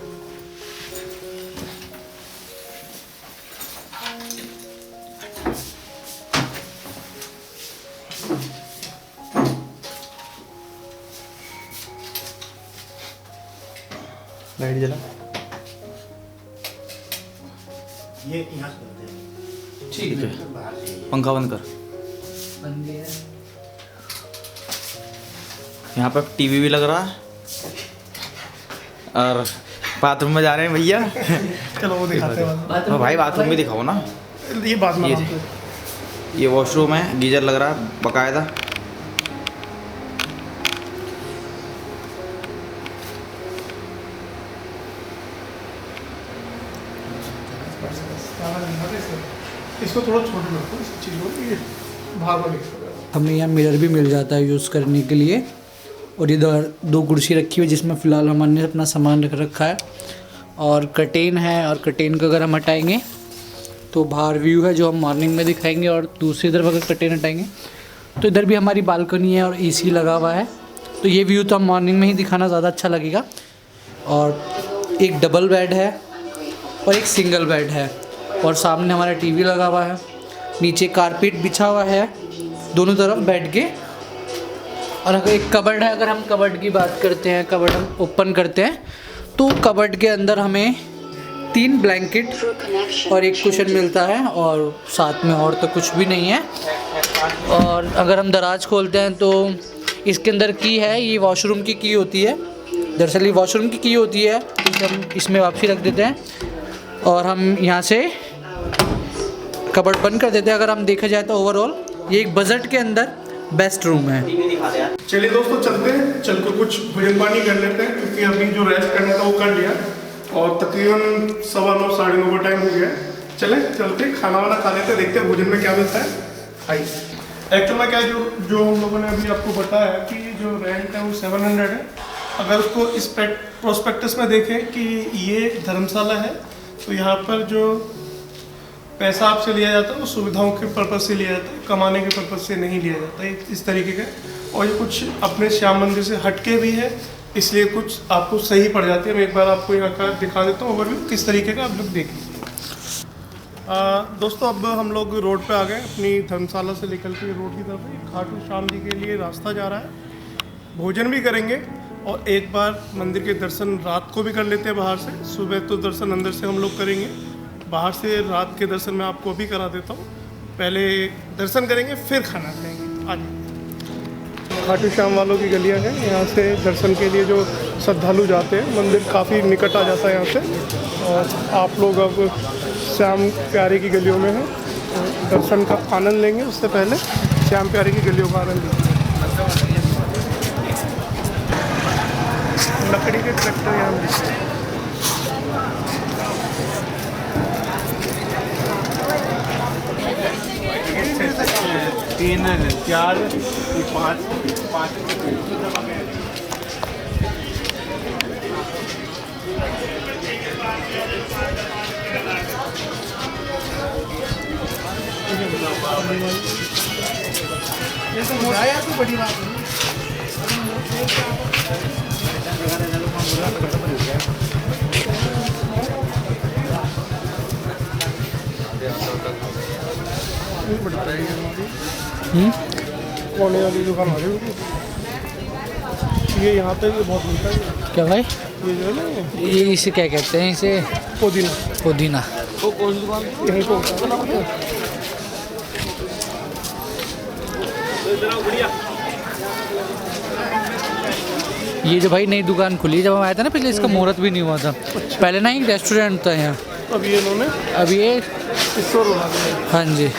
लाइट जला, ये यहाँ से करते हैं। ठीक है, पंखा बंद कर। बंदी है। यहाँ पर टीवी भी लग रहा है, और बाथरूम में जा रहे हैं भैया। चलो वो दिखाते हैं। हाँ भाई, बाथरूम भी दिखाओ ना। ये बात में ये वॉशरूम है, गीजर लग रहा है बकायदा। इसको थोड़ा छोटे रखो, इस चीज़ को ये बाहर में मिक्स हो जाएगा। हमें यहाँ मिरर भी मिल जाता है यूज़ करने के लिए, और इधर 2 कुर्सी रखी हुई है जिसमें फ़िलहाल हमने अपना सामान रख रखा है, और कर्टेन है, और कर्टेन को अगर हम हटाएंगे तो बाहर व्यू है जो हम मॉर्निंग में दिखाएंगे, और दूसरी तरफ अगर कर्टेन हटाएंगे तो इधर भी हमारी बालकनी है और एसी लगा हुआ है, तो ये व्यू तो हम मॉर्निंग में ही दिखाना ज़्यादा अच्छा लगेगा। और एक डबल बेड है और एक सिंगल बेड है, और सामने हमारा टीवी लगा हुआ है, नीचे कारपेट बिछा हुआ है दोनों तरफ बेड के, और अगर एक कबर्ड है, अगर हम कबर्ड की बात करते हैं, कबर्ड हम ओपन करते हैं तो कबर्ड के अंदर हमें 3 ब्लैंकेट और 1 कुशन मिलता है, और साथ में और तो कुछ भी नहीं है। और अगर हम दराज खोलते हैं तो इसके अंदर की है, ये वॉशरूम की की होती है, दरअसल ये वॉशरूम की होती है, इसे हम इसमें वापसी रख देते हैं और हम यहाँ से कबर्ड बंद कर देते हैं। अगर हम देखा जाए तो ओवरऑल ये एक बजट के अंदर बेस्ट रूम है। चलिए दोस्तों, चलते हैं, चल के कुछ भोजन पानी कर लेते हैं, क्योंकि अभी जो रेस्ट करना था वो कर लिया, और तकरीबन 9:15 साढ़े 9 का टाइम हो गया है। चलें, चलते खाना वाना खा लेते हैं, देखते हैं भोजन में क्या मिलता है। आइए। एक्चुअल में क्या जो हम लोगों ने अभी आपको बताया कि जो रेंट है वो 700 है। अगर उसको इस प्रोस्पेक्टस में देखें कि ये धर्मशाला है, तो यहाँ पर जो पैसा आपसे लिया जाता है वो सुविधाओं के पर्पज़ से लिया जाता है, कमाने के पर्पज़ से नहीं लिया जाता है, इस तरीके का। और ये कुछ अपने श्याम मंदिर से हटके भी है, इसलिए कुछ आपको सही पड़ जाती है। मैं एक बार आपको यहाँ का दिखा देता हूँ ओवरव्यू किस तरीके का, आप लोग देख लीजिए। दोस्तों अब हम लोग रोड पे आ गए, अपनी धर्मशाला से निकल के रोड की तरफ खाटू श्याम जी के लिए रास्ता जा रहा है। भोजन भी करेंगे और एक बार मंदिर के दर्शन रात को भी कर लेते हैं बाहर से। सुबह तो दर्शन अंदर से हम लोग करेंगे, बाहर से रात के दर्शन मैं आपको अभी करा देता हूँ। पहले दर्शन करेंगे फिर खाना खाएंगे। आज खाटू श्याम वालों की गलियाँ हैं, यहाँ से दर्शन के लिए जो श्रद्धालु जाते हैं, मंदिर काफ़ी निकट आ जाता है यहाँ से। और आप लोग अब श्याम प्यारे की गलियों में हैं, तो दर्शन का आनंद लेंगे। उससे पहले श्याम प्यारे की गलियों का आनंद लेंगे। लकड़ी के ट्रैक्टर यहाँ मिलते हैं। तीन चार पाँच ये तो मोटाया तो बड़ी बात है। कोने वाली दुकान आ गई, ये यहाँ पे भी बहुत मिलता है। क्या भाई? ये जो है ना, ये इसे क्या कहते हैं? इसे पुदीना। पुदीना। यहीं पे होता है ना। ये जो भाई नई दुकान खुली है, जब हम आए थे ना पिछले, इसका मुहूर्त भी नहीं हुआ था। पहले ना एक रेस्टोरेंट था यहाँ, अब ये इन्होंने अब ये स्टोर बना दिया है। हाँ जी।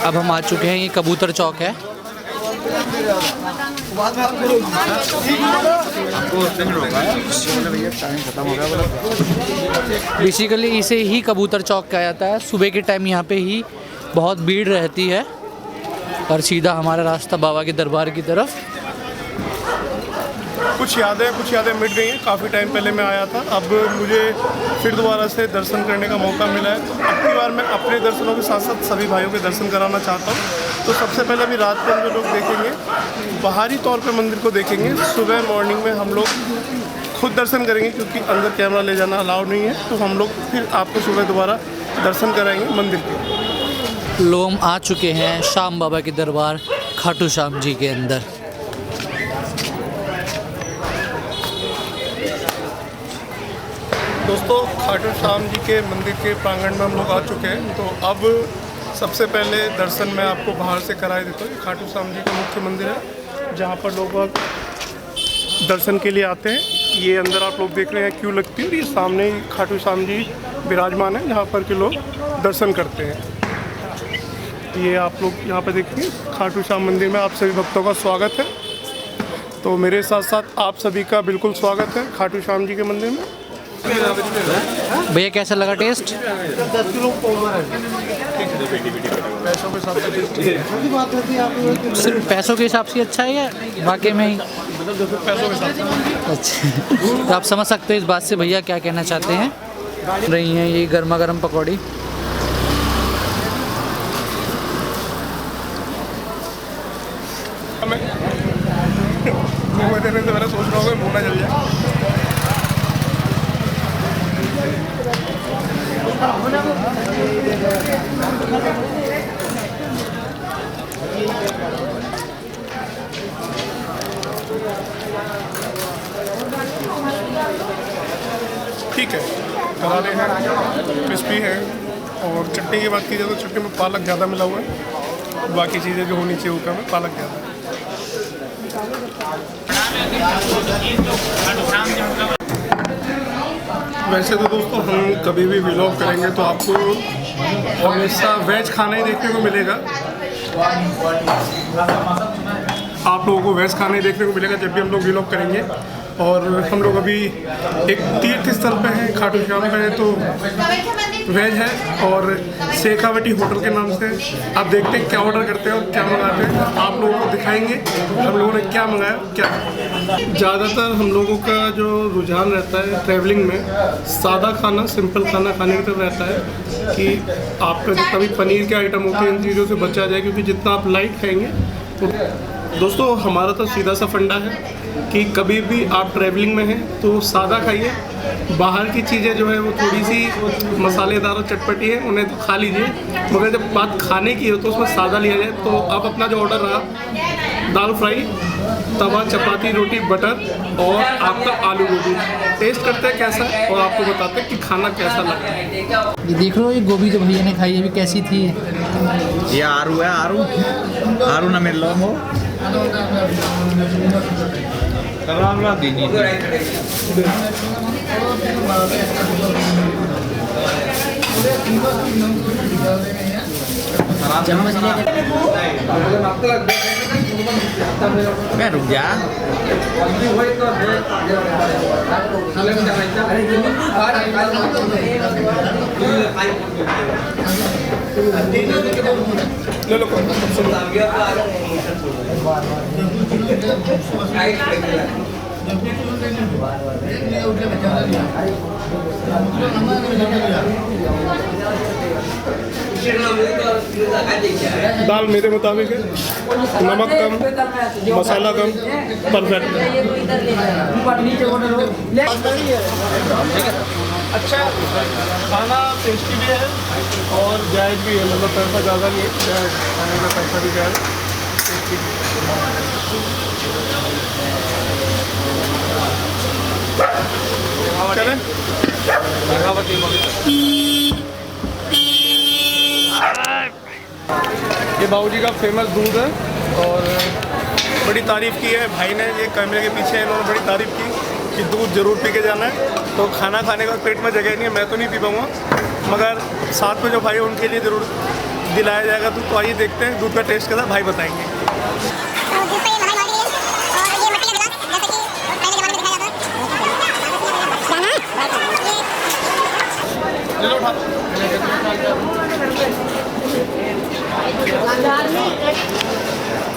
अब हम आ चुके हैं, ये कबूतर चौक है। बेसिकली इसे ही कबूतर चौक कहा जाता है। सुबह के टाइम यहाँ पे ही बहुत भीड़ रहती है और सीधा हमारा रास्ता बाबा के दरबार की तरफ। कुछ यादें मिट गई हैं। काफ़ी टाइम पहले मैं आया था, अब मुझे फिर दोबारा से दर्शन करने का मौका मिला है। तो अब की बार मैं अपने दर्शनों के साथ साथ सभी भाइयों के दर्शन कराना चाहता हूँ। तो सबसे पहले अभी रात को हम जो लोग देखेंगे, बाहरी तौर पे मंदिर को देखेंगे। सुबह मॉर्निंग में हम लोग खुद दर्शन करेंगे, क्योंकि अंदर कैमरा ले जाना अलाउ नहीं है। तो हम लोग फिर आपको सुबह दोबारा दर्शन कराएंगे मंदिर के। लोग आ चुके हैं श्याम बाबा के दरबार खाटू श्याम जी के अंदर। दोस्तों खाटू श्याम जी के मंदिर के प्रांगण में हम लोग आ चुके हैं। तो अब सबसे पहले दर्शन मैं आपको बाहर से कराए देता हूँ। खाटू श्याम जी का मुख्य मंदिर है, जहाँ पर लोग दर्शन के लिए आते हैं। ये अंदर आप लोग देख रहे हैं क्यों लगती है, और ये सामने ही खाटू श्याम जी विराजमान है, जहाँ पर के लोग दर्शन करते हैं। ये आप लोग यहाँ पर देखिए, खाटू श्याम मंदिर में आप सभी भक्तों का स्वागत है। तो मेरे साथ साथ आप सभी का बिल्कुल स्वागत है खाटू श्याम जी के मंदिर में। भैया कैसा लगा टेस्ट? 10 किलो ओवर है, पैसों के साथ सिर्फ पैसों के हिसाब से अच्छा है या वाकई में ही? पैसों के साथ। अच्छा, तो आप समझ सकते हो इस बात से भैया क्या कहना चाहते हैं। रही हैं ये गर्मा गर्म पकौड़ी। मुँह देने से पहले सोच रहा हूँ मुँह ना जल जाए। ठीक है, करारे हैं, क्रिस्पी है। और चटनी की बात की जाए तो चटनी में पालक ज़्यादा मिला हुआ है, बाकी चीज़ें जो होनी चाहिए उसका में पालक ज़्यादा है। वैसे तो दोस्तों हम कभी भी व्लॉग करेंगे तो आपको हमेशा वेज खाना ही देखने को मिलेगा। आप लोगों को वेज खाना ही देखने को मिलेगा जब भी हम लोग व्लॉग करेंगे। और हम लोग अभी एक तीर्थ स्थल पे हैं, खाटू श्याम पे हैं, तो वेज है और शेखावटी होटल के नाम से। आप देखते हैं क्या ऑर्डर करते हैं और क्या मंगाते हैं, आप लोगों को दिखाएंगे हम लोगों ने क्या मंगाया क्या। ज़्यादातर हम लोगों का जो रुझान रहता है ट्रैवलिंग में सादा खाना, सिंपल खाना खाने की तरफ रहता है कि आपका जितना भी पनीर के आइटम होते हैं इन चीज़ों से बचा जाए, क्योंकि जितना आप लाइट खाएंगे तो दोस्तों हमारा तो सीधा सा फंडा है कि कभी भी आप ट्रैवलिंग में हैं तो सादा खाइए। बाहर की चीज़ें जो है वो थोड़ी सी मसालेदार और चटपटी है, उन्हें तो खा लीजिए, मगर जब बात खाने की हो तो उसमें सादा लिया जाए। तो अब अपना जो ऑर्डर रहा, दाल फ्राई, तवा चपाती रोटी बटर और आपका आलू गोभी, टेस्ट करते हैं कैसा है और आपको बताते हैं कि खाना कैसा लगता है। ये देख लो, ये गोभी जो भैया ने खाई है अभी कैसी थी। ये आरू है, आरू ना मिल लो वो रामला दीदी क्या रुक जा। ले लो दाल मेरे मुताबिक है, नमक कम, मसाला कम, परफेक्ट। अच्छा खाना टेस्टी भी है और जायज़ भी है, मतलब पैसा ज़्यादा नहीं है, खाने का पैसा भी जायज़। चलें ये बाबूजी का फेमस दूध है और बड़ी तारीफ़ की है भाई ने, ये कैमरे के पीछे इन्होंने बड़ी तारीफ़ की कि दूध ज़रूर पी के जाना है। तो खाना खाने का पेट में जगह नहीं है, मैं तो नहीं पी पाऊँगा, मगर साथ में जो भाई उनके लिए ज़रूर दिलाया जाएगा दूध। तो आइए देखते हैं दूध का टेस्ट कैसा, भाई बताएंगे।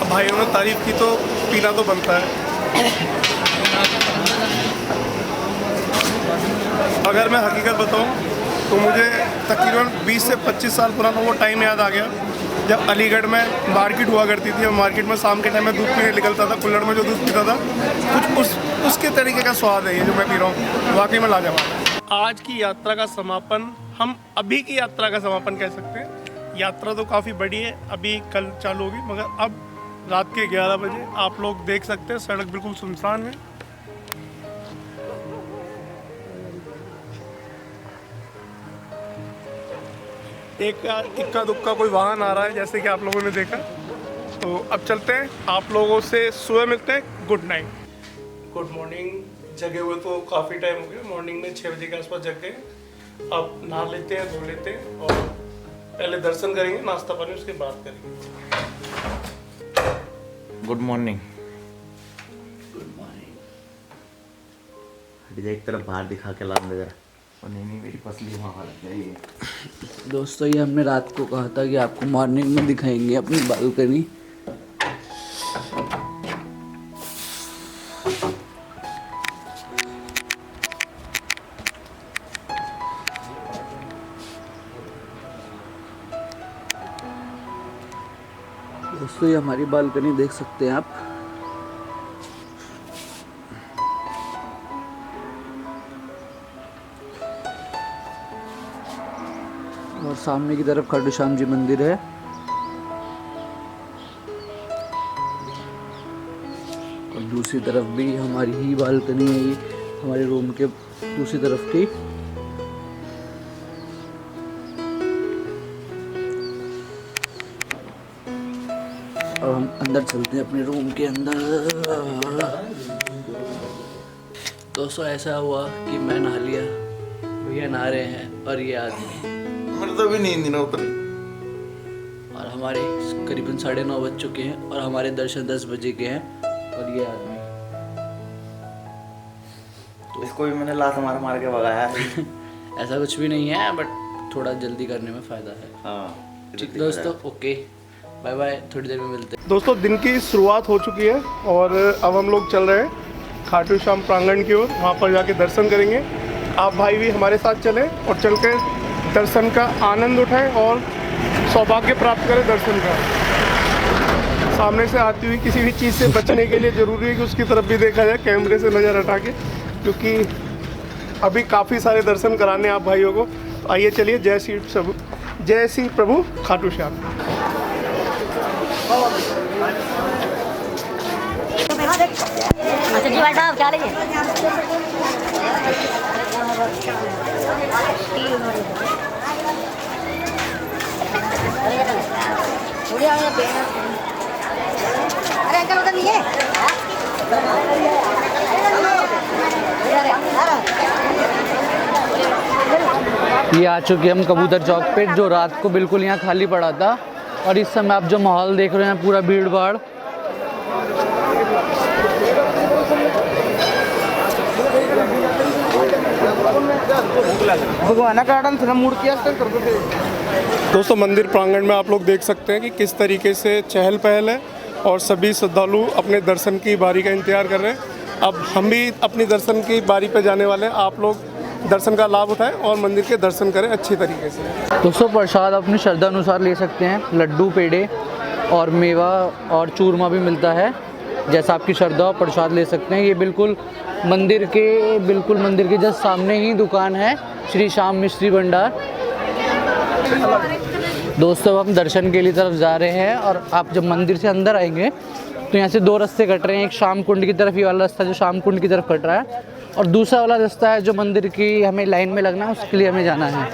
भाइयों ने तारीफ की तो पीना तो बनता है। अगर मैं हकीकत बताऊं तो मुझे तकरीबन 20 से 25 साल पुराना वो टाइम याद आ गया जब अलीगढ़ में मार्केट हुआ करती थी और मार्केट में शाम के टाइम में दूध पीने निकलता था, कुल्हड़ में जो दूध पीता था, कुछ उसके तरीके का स्वाद है ये जो मैं पी रहा हूँ, वाकई में लाजवाब। आज की यात्रा का समापन, हम अभी की यात्रा का समापन कह सकते हैं। यात्रा तो काफ़ी बड़ी है, अभी कल चालू होगी, मगर अब रात के 11 बजे आप लोग देख सकते हैं सड़क बिल्कुल सुनसान है। एक इक्का दुक्का कोई वाहन आ रहा है जैसे कि आप लोगों ने देखा। तो अब चलते हैं, आप लोगों से सुबह मिलते हैं। Good night, good morning. जगे हुए तो काफ़ी टाइम हो गया, मॉर्निंग में 6 बजे के आसपास जग गए। अब नहा लेते हैं, धो लेते हैं और पहले दर्शन करेंगे, नाश्ता पानी उसके बाद करेंगे। Good morning. एक तरफ बाहर दिखा के ला दे जरा। नहीं मेरी पसली वहाँ लग जाएगी। दोस्तों ये हमने रात को कहा था कि आपको मॉर्निंग में दिखाएंगे अपनी बालकनी। दोस्तों ये हमारी बालकनी देख सकते हैं आप। और सामने की तरफ खाटू श्याम जी मंदिर है। और दूसरी तरफ भी हमारी ही बालकनी है, ये हमारे रूम के दूसरी तरफ की। और हम अंदर चलते हैं अपने रूम के अंदर। दोस्तों ऐसा हुआ कि मैं नहा लिया, भैया नहा रहे हैं और ये आदमी, मेरे तो भी नींद ना उतरी। और हमारे करीबन 9:30 बज चुके हैं और हमारे दर्शन 10 बजे के हैं। और ये आदमी तो इसको भी मैंने लात मार मार के भगाया है। ऐसा कुछ भी नहीं है, बट थोड़ा जल्दी करने में फ़ायदा है। हाँ ठीक दोस्तों, ओके बाय बाय, थोड़ी देर में मिलते हैं। दोस्तों दिन की शुरुआत हो चुकी है और अब हम लोग चल रहे हैं खाटू श्याम प्रांगण की ओर। वहाँ पर जाके दर्शन करेंगे। आप भाई भी हमारे साथ चलें और चल के दर्शन का आनंद उठाएं और सौभाग्य प्राप्त करें दर्शन का। सामने से आती हुई किसी भी चीज़ से बचने के लिए ज़रूरी है कि उसकी तरफ भी देखा जाए कैमरे से नज़र हटा के, क्योंकि अभी काफ़ी सारे दर्शन कराने आप भाइयों को। आइए चलिए, जय श्री प्रभु खाटू श्याम। अच्छा जी भाई साहब क्या लीजिए? अरे अंकल उधर नहीं है। ये आ चुके हम कबूतर चौक पे, जो रात को बिल्कुल यहाँ खाली पड़ा था। और इस समय आप जो माहौल देख रहे हैं पूरा भीड़ भाड़। भगवान गार्डन थोड़ा मूड किया दोस्तों मंदिर प्रांगण में आप लोग देख सकते हैं कि किस तरीके से चहल पहल है और सभी श्रद्धालु अपने दर्शन की बारी का इंतजार कर रहे हैं। अब हम भी अपनी दर्शन की बारी पे जाने वाले हैं। आप लोग दर्शन का लाभ उठाएं और मंदिर के दर्शन करें अच्छी तरीके से। दोस्तों प्रसाद अपनी श्रद्धा अनुसार ले सकते हैं। लड्डू, पेड़े और मेवा और चूरमा भी मिलता है, जैसा आपकी श्रद्धा और प्रसाद ले सकते हैं। ये बिल्कुल मंदिर के जस्ट सामने ही दुकान है, श्री श्याम मिश्री भंडार। दोस्तों हम दर्शन के लिए तरफ जा रहे हैं और आप जब मंदिर से अंदर आएंगे तो यहाँ से दो रास्ते कट रहे हैं। एक शाम कुंड की तरफ, ये वाला रास्ता जो शाम कुंड की तरफ कट रहा है, और दूसरा वाला रास्ता है जो मंदिर की हमें लाइन में लगना है, उसके लिए हमें जाना है।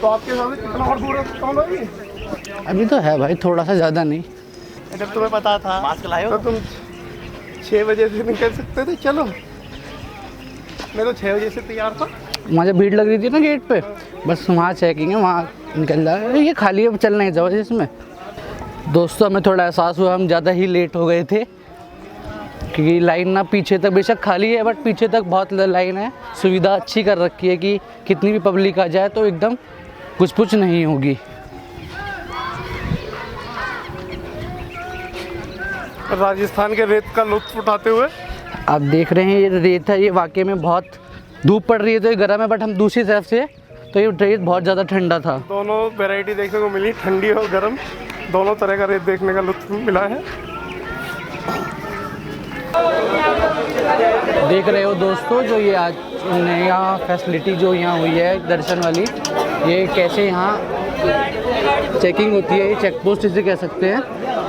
तो आपके सामने कितना और दूर है कौन भाई? अभी तो है भाई, थोड़ा सा ज़्यादा नहीं। जब तुम्हें पता था मास्क लाए हो? तो तुम 6 बजे से निकल सकते थे। चलो, मैं तो 6 बजे से तैयार था। मुझे भीड़ लग रही थी ना गेट पे, बस वहाँ चेकिंग है, वहाँ निकल जा रहा है। ये खाली है, चलना ही जाओ इसमें। दोस्तों हमें थोड़ा एहसास हुआ हम ज़्यादा ही लेट हो गए थे, क्योंकि लाइन ना पीछे तक बेशक खाली है, बट पीछे तक बहुत लाइन है। सुविधा अच्छी कर रखी है कि कितनी भी पब्लिक आ जाए तो एकदम कुछ नहीं होगी। राजस्थान के रेत का लुत्फ उठाते हुए आप देख रहे हैं, ये रेत है, ये वाकई में बहुत धूप पड़ रही है तो ये गर्म है, बट हम दूसरी तरफ से तो ये रेत बहुत ज़्यादा ठंडा था। दोनों वैरायटी देखने को मिली, ठंडी और गर्म, दोनों तरह का रेत देखने का लुत्फ मिला है। देख रहे हो दोस्तों, जो ये आज नया फैसिलिटी जो यहाँ हुई है दर्शन वाली, ये कैसे यहाँ चेकिंग होती है, ये चेक पोस्ट इसे कह सकते हैं।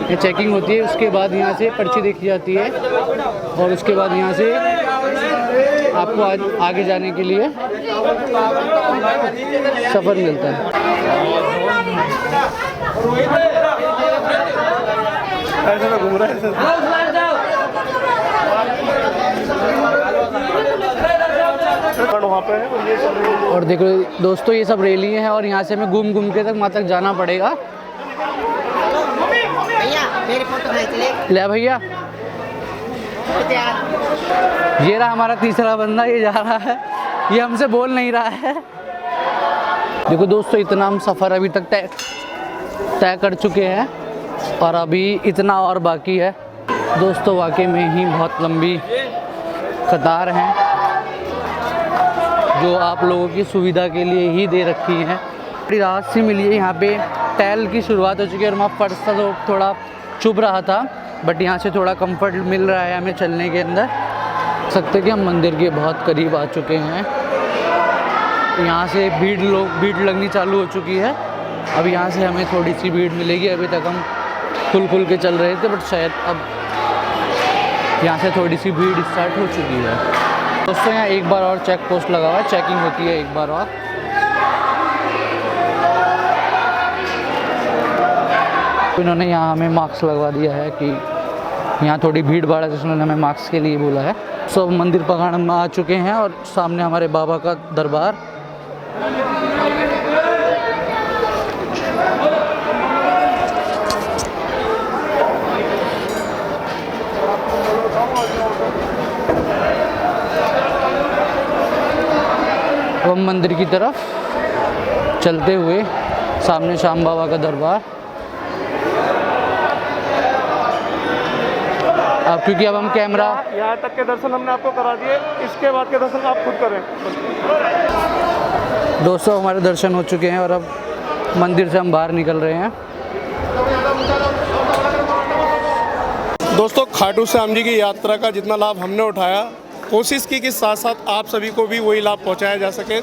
ये चेकिंग होती है, उसके बाद यहाँ से पर्ची देखी जाती है और उसके बाद यहाँ से आपको आज आगे जाने के लिए सफ़र मिलता है। ऐसे ना घूम रहा है वहाँ पे है, और ये सब और देखो दोस्तों, ये सब रेलियाँ हैं और यहाँ से हमें घूम घूम के तक वहाँ तक जाना पड़ेगा। ले भैया, ये रहा हमारा तीसरा बंदा, ये जा रहा है, ये हमसे बोल नहीं रहा है। देखो दोस्तों, इतना हम सफ़र अभी तक तय कर चुके हैं और अभी इतना और बाकी है। दोस्तों वाकई में ही बहुत लंबी कतार हैं जो आप लोगों की सुविधा के लिए ही दे रखी है। बड़ी राहत सी मिली है। यहाँ पे टहल की शुरुआत हो चुकी है और वहाँ फर्श था तो थोड़ा चुभ रहा था, बट यहाँ से थोड़ा कंफर्ट मिल रहा है हमें चलने के अंदर। सकते कि हम मंदिर के बहुत करीब आ चुके हैं। यहाँ से भीड़ लगनी चालू हो चुकी है। अब यहाँ से हमें थोड़ी सी भीड़ मिलेगी। अभी तक हम खुल के चल रहे थे, बट शायद अब यहाँ से थोड़ी सी भीड़ स्टार्ट हो चुकी है। दोस्तों यहाँ एक बार और चेक पोस्ट लगा हुआ है, चेकिंग होती है एक बार और। इन्होंने यहाँ हमें मास्क लगवा दिया है कि यहाँ थोड़ी भीड़ भाड़ है, जिसने हमें मास्क के लिए बोला है। सब मंदिर प्रांगण में आ चुके हैं और सामने हमारे बाबा का दरबार। हम मंदिर की तरफ चलते हुए, सामने श्याम बाबा का दरबार। अब क्योंकि अब हम कैमरा, यहाँ तक के दर्शन हमने आपको करा दिए, इसके बाद के दर्शन आप खुद करें। दोस्तों हमारे दर्शन हो चुके हैं और अब मंदिर से हम बाहर निकल रहे हैं। दोस्तों खाटू श्याम जी की यात्रा का जितना लाभ हमने उठाया, कोशिश की कि साथ साथ आप सभी को भी वही लाभ पहुंचाया जा सके।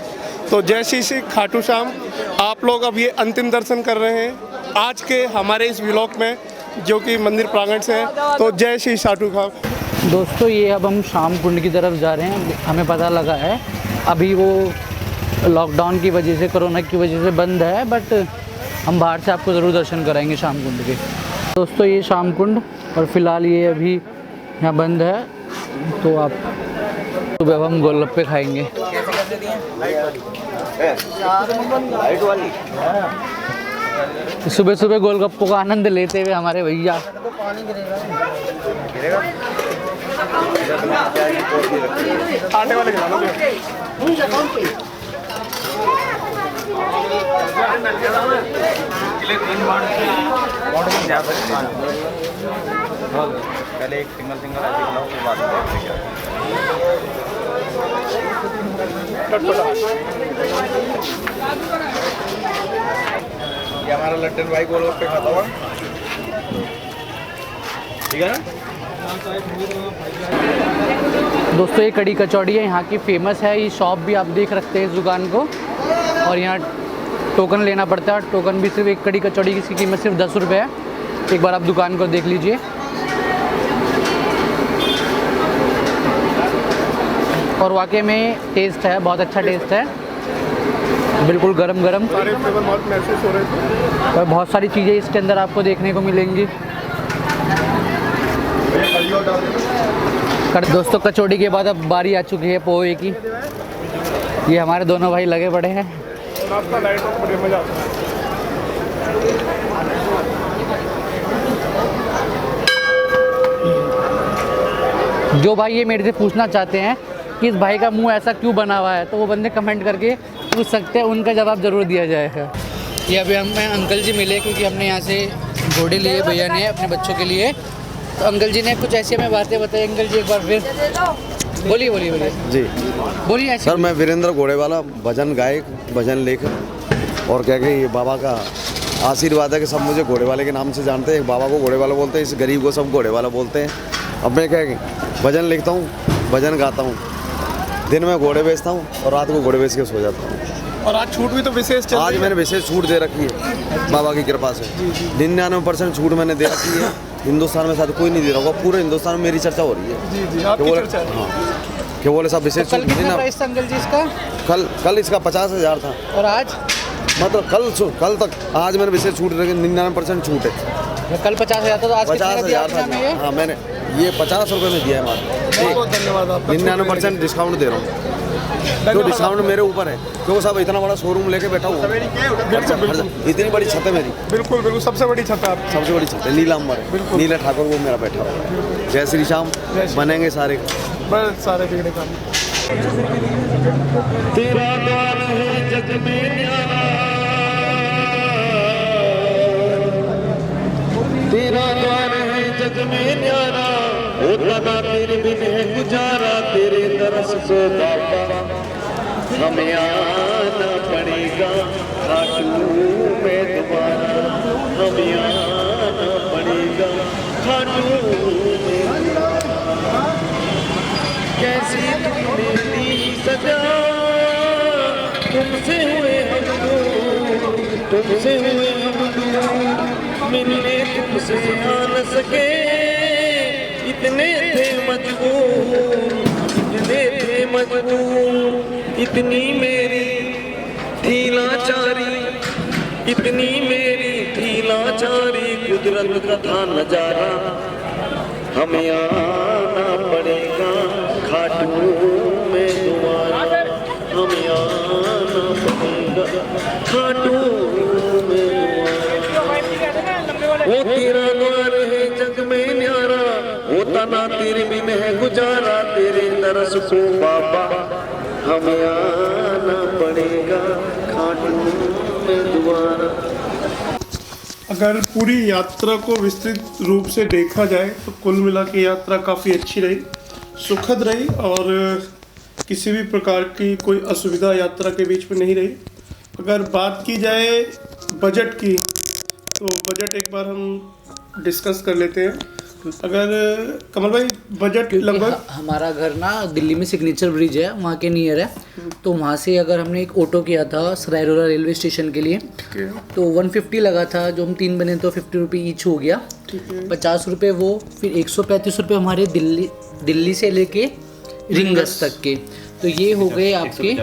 तो जय श्री खाटू श्याम। आप लोग अब ये अंतिम दर्शन कर रहे हैं आज के हमारे इस व्लॉग में, जो कि मंदिर प्रांगण से है। तो जय श्री खाटू श्याम। दोस्तों ये अब हम श्याम कुंड की तरफ जा रहे हैं। हमें पता लगा है अभी वो लॉकडाउन की वजह से, कोरोना की वजह से बंद है, बट हम बाहर से आपको ज़रूर दर्शन कराएंगे श्याम कुंड के। दोस्तों ये श्याम कुंड, और फिलहाल ये अभी यहाँ बंद है। तो आप सुबह हम गोलगप्पे खाएंगे। सुबह सुबह गोलगप्पों का आनंद लेते हुए हमारे भैया। आटे वाले खिला लो। पहले एक सिंगल खिलाओ, फिर बाद ये हमारा लट्टन भाई गोलगप्पे खाता हुआ, ठीक है ना। दोस्तों ये कड़ी कचौड़ी है, यहाँ की फेमस है। ये शॉप भी आप देख रखते हैं इस दुकान को, और यहाँ टोकन लेना पड़ता है। टोकन भी सिर्फ एक कड़ी कचौड़ी की कीमत सिर्फ 10 रुपये है। एक बार आप दुकान को देख लीजिए। और वाकई में टेस्ट है, बहुत अच्छा टेस्ट है, बिल्कुल गरम गरम। सारे फ्लेवर बहुत महसूस हो रहे थे और बहुत सारी चीज़ें इसके अंदर आपको देखने को मिलेंगी। दोस्तों कचौड़ी के बाद अब बारी आ चुकी है पोहे की। ये हमारे दोनों भाई लगे पड़े हैं। नाश्ता लाइट और बड़े मजा आता है। जो भाई ये मेरे से पूछना चाहते हैं कि इस भाई का मुंह ऐसा क्यों बना हुआ है, तो वो बंदे कमेंट करके पूछ सकते हैं, उनका जवाब ज़रूर दिया जाएगा। ये अभी हमें अंकल जी मिले, क्योंकि हमने यहाँ से घोड़े लिए भैया ने अपने बच्चों के लिए। तो अंकल जी ने कुछ ऐसी हमें बातें बताई। अंकल जी एक बार फिर बोलिए बोलिए बोलिए जी। बोलिए ऐसे। सर मैं वीरेंद्र घोड़ेवाला, भजन गायक, भजन लेखक, और क्या ये बाबा का आशीर्वाद है कि सब मुझे घोड़ेवाले के नाम से जानते हैं। बाबा को घोड़ेवाला बोलते हैं, इस गरीब को सब घोड़ेवाला बोलते हैं। अब मैं क्या भजन लिखता हूँ, भजन गाता हूँ, दिन में घोड़े बेचता हूँ और रात को घोड़े बेच के सो जाता हूँ। और आज छूट भी तो विशेष चल रही आज है। मैंने विशेष छूट दे रखी है बाबा की कृपा से। 99% छूट मैंने दे रखी है। हिंदुस्तान में शायद कोई नहीं दे रहा होगा, पूरे हिंदुस्तान में मेरी चर्चा हो रही है। जी जी आपकी चर्चा है। हाँ, क्या बोले सब विशेष कल छूट मिली कितना ना। प्राइस था अंकल जी इसका? कल इसका 50,000 था, और आज मतलब कल तक। आज मैंने विशेष छूट रखी, 99% छूट है। कल 50,000 था, तो आज कितने का दिया 50,000 आपने हमें ये? था। हाँ मैंने ये 50 रुपये में दिया है मात्र। बहुत धन्यवाद आपका। 99% डिस्काउंट दे रहा हूँ। तो डिस्काउंट मेरे ऊपर है, क्योंकि साहब इतना बड़ा शोरूम लेके बैठा हूँ। इतनी बड़ी छत है मेरी। बिल्कुल बिल्कुल सबसे बड़ी छत है आपकी। सबसे बड़ी छत है, नीला अंबर है। नीला ठाकुर वो मेरा बैठा हुआ है। जय श्री श्याम। बनेंगे सारे बस सारे बिगड़े काम। तेरा द्वार है जग में न्यारा, तेरा द्वार है जग में न्यारा, होता ना तेरे बिन है गुजारा। तेरे दरस को बाबा हमें आना पड़ेगा, खाटू में दोबारा हमें आना पड़ेगा, खाटू में। कैसी मेरी सजा, तुमसे हुए हम दूर, तुमसे हुए हम दूर, मिलने तुमसे आ न सके, इतने थे मजबूर, इतने थे मजबूर। इतनी मेरी थी लाचारी, इतनी मेरी थी लाचारी, कुदरत का था नजारा, हमें आना पड़ेगा खाटू में दोबारा, हमें आना पड़ेगा खाटू में दोबारा। वो तेरा द्वार है जग में न्यारा, होता ना तेरे बिन है गुजारा। तेरे दरस को बाबा हमें आना पड़ेगा खाटू में दोबारा। अगर पूरी यात्रा को विस्तृत रूप से देखा जाए तो कुल मिला के यात्रा काफ़ी अच्छी रही, सुखद रही और किसी भी प्रकार की कोई असुविधा यात्रा के बीच में नहीं रही। अगर बात की जाए बजट की तो बजट एक बार हम डिस्कस कर लेते हैं। अगर कमल भाई बजट लगभग हमारा घर ना दिल्ली में सिग्नेचर ब्रिज है, वहाँ के नियर है, तो वहाँ से अगर हमने एक ऑटो किया था सराय रोला रेलवे स्टेशन के लिए तो 150 लगा था। जो हम 3 बने तो 50 रुपये ईच हो गया, 50 रुपये वो, फिर 135 रुपये हमारे दिल्ली से लेके रिंगस तक के, तो ये हो गए आपके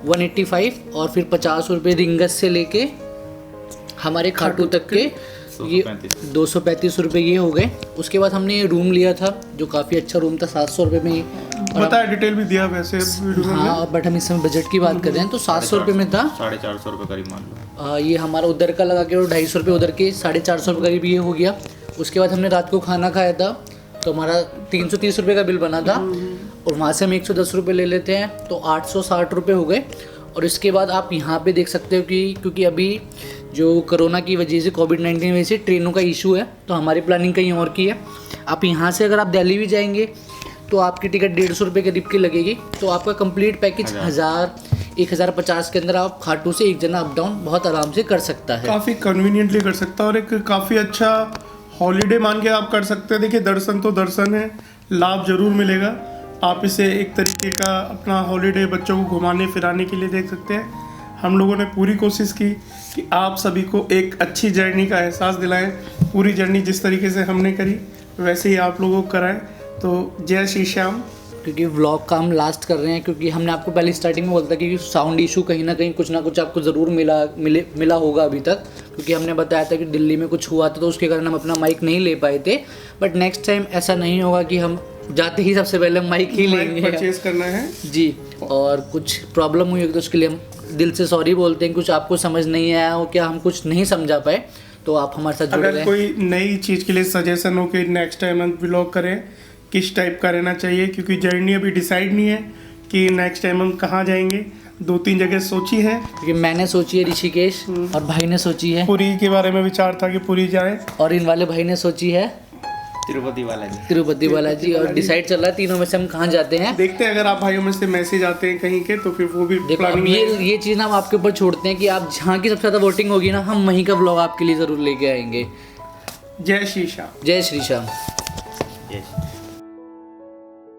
185 और फिर 50 रुपये रिंगस से लेके हमारे खाटू तक के ये 235 रुपये ये हो गए। उसके बाद हमने रूम लिया था जो काफ़ी अच्छा रूम था, 700 रुपये में, बताया डिटेल भी दिया वैसे वीडियो में। हाँ, बट हम इस समय बजट की बात कर रहे हैं तो 700 रुपये में था। 450 रुपये करीब मान लो। ये हमारा उधर का लगा के और 250 रुपये उधर के, 450 रुपये करीब ये हो गया। उसके बाद हमने रात को खाना खाया था तो हमारा 330 रुपये का बिल बना था और वहाँ से हम 110 रुपये ले लेते हैं तो 860 रुपये हो गए। और इसके बाद आप यहाँ पे देख सकते हो कि क्योंकि अभी जो कोरोना की वजह से कोविड-19 की वजह से ट्रेनों का इशू है तो हमारी प्लानिंग कहीं और की है। आप यहाँ से अगर आप दिल्ली भी जाएंगे तो आपकी टिकट 150 रुपये करीब की लगेगी, तो आपका कंप्लीट पैकेज 1050 के अंदर आप खाटू से एक जना अप डाउन बहुत आराम से कर सकता है, काफ़ी कन्वीनियंटली कर सकता है और एक काफ़ी अच्छा हॉलीडे मान के आप कर सकते हैं। देखिए दर्शन तो दर्शन है, लाभ जरूर मिलेगा। आप इसे एक तरीके का अपना हॉलीडे बच्चों को घुमाने फिराने के लिए देख सकते हैं। हम लोगों ने पूरी कोशिश की कि आप सभी को एक अच्छी जर्नी का एहसास दिलाएं। पूरी जर्नी जिस तरीके से हमने करी वैसे ही आप लोगों को कराएं। तो जय श्री श्याम। क्योंकि व्लॉग का हम लास्ट कर रहे हैं क्योंकि हमने आपको पहले स्टार्टिंग में बोलता कि साउंड इशू कहीं ना कहीं कुछ ना कुछ आपको ज़रूर मिला होगा अभी तक, क्योंकि हमने बताया था कि दिल्ली में कुछ हुआ था तो उसके कारण हम अपना माइक नहीं ले पाए थे। बट नेक्स्ट टाइम ऐसा नहीं होगा कि हम जाते ही सबसे पहले माइक ही लेंगे, परचेज करना है जी। और कुछ प्रॉब्लम हुई तो उसके लिए हम दिल से सॉरी बोलते हैं। कुछ आपको समझ नहीं आया हो, क्या हम कुछ नहीं समझा पाए तो आप हमारे साथ जुड़े रहें। अगर कोई नई चीज़ के लिए सजेशन हो कि नेक्स्ट टाइम हम व्लॉग करें किस टाइप का रहना चाहिए, क्योंकि जर्नी अभी डिसाइड नहीं है कि नेक्स्ट टाइम हम कहाँ जाएंगे। 2-3 जगह सोची है, क्योंकि मैंने सोची है ऋषिकेश और भाई ने सोची है पुरी के बारे में विचार था कि पुरी जाए, और इन वाले भाई ने सोची है तिरुपति बालाजी और डिसाइड चल रहा है तीनों में से हम कहाँ जाते हैं। देखते हैं अगर आप भाइयों में से मैसेज आते हैं कहीं के तो फिर वो भी देखो अब ये चीज़ ना हम आपके ऊपर छोड़ते हैं कि आप जहाँ की सबसे ज़्यादा वोटिंग होगी ना हम वहीं का ब्लॉग आपके लिए ज़रूर लेके आएंगे। जय श्री श्याम। जय श्री श्याम। Yes.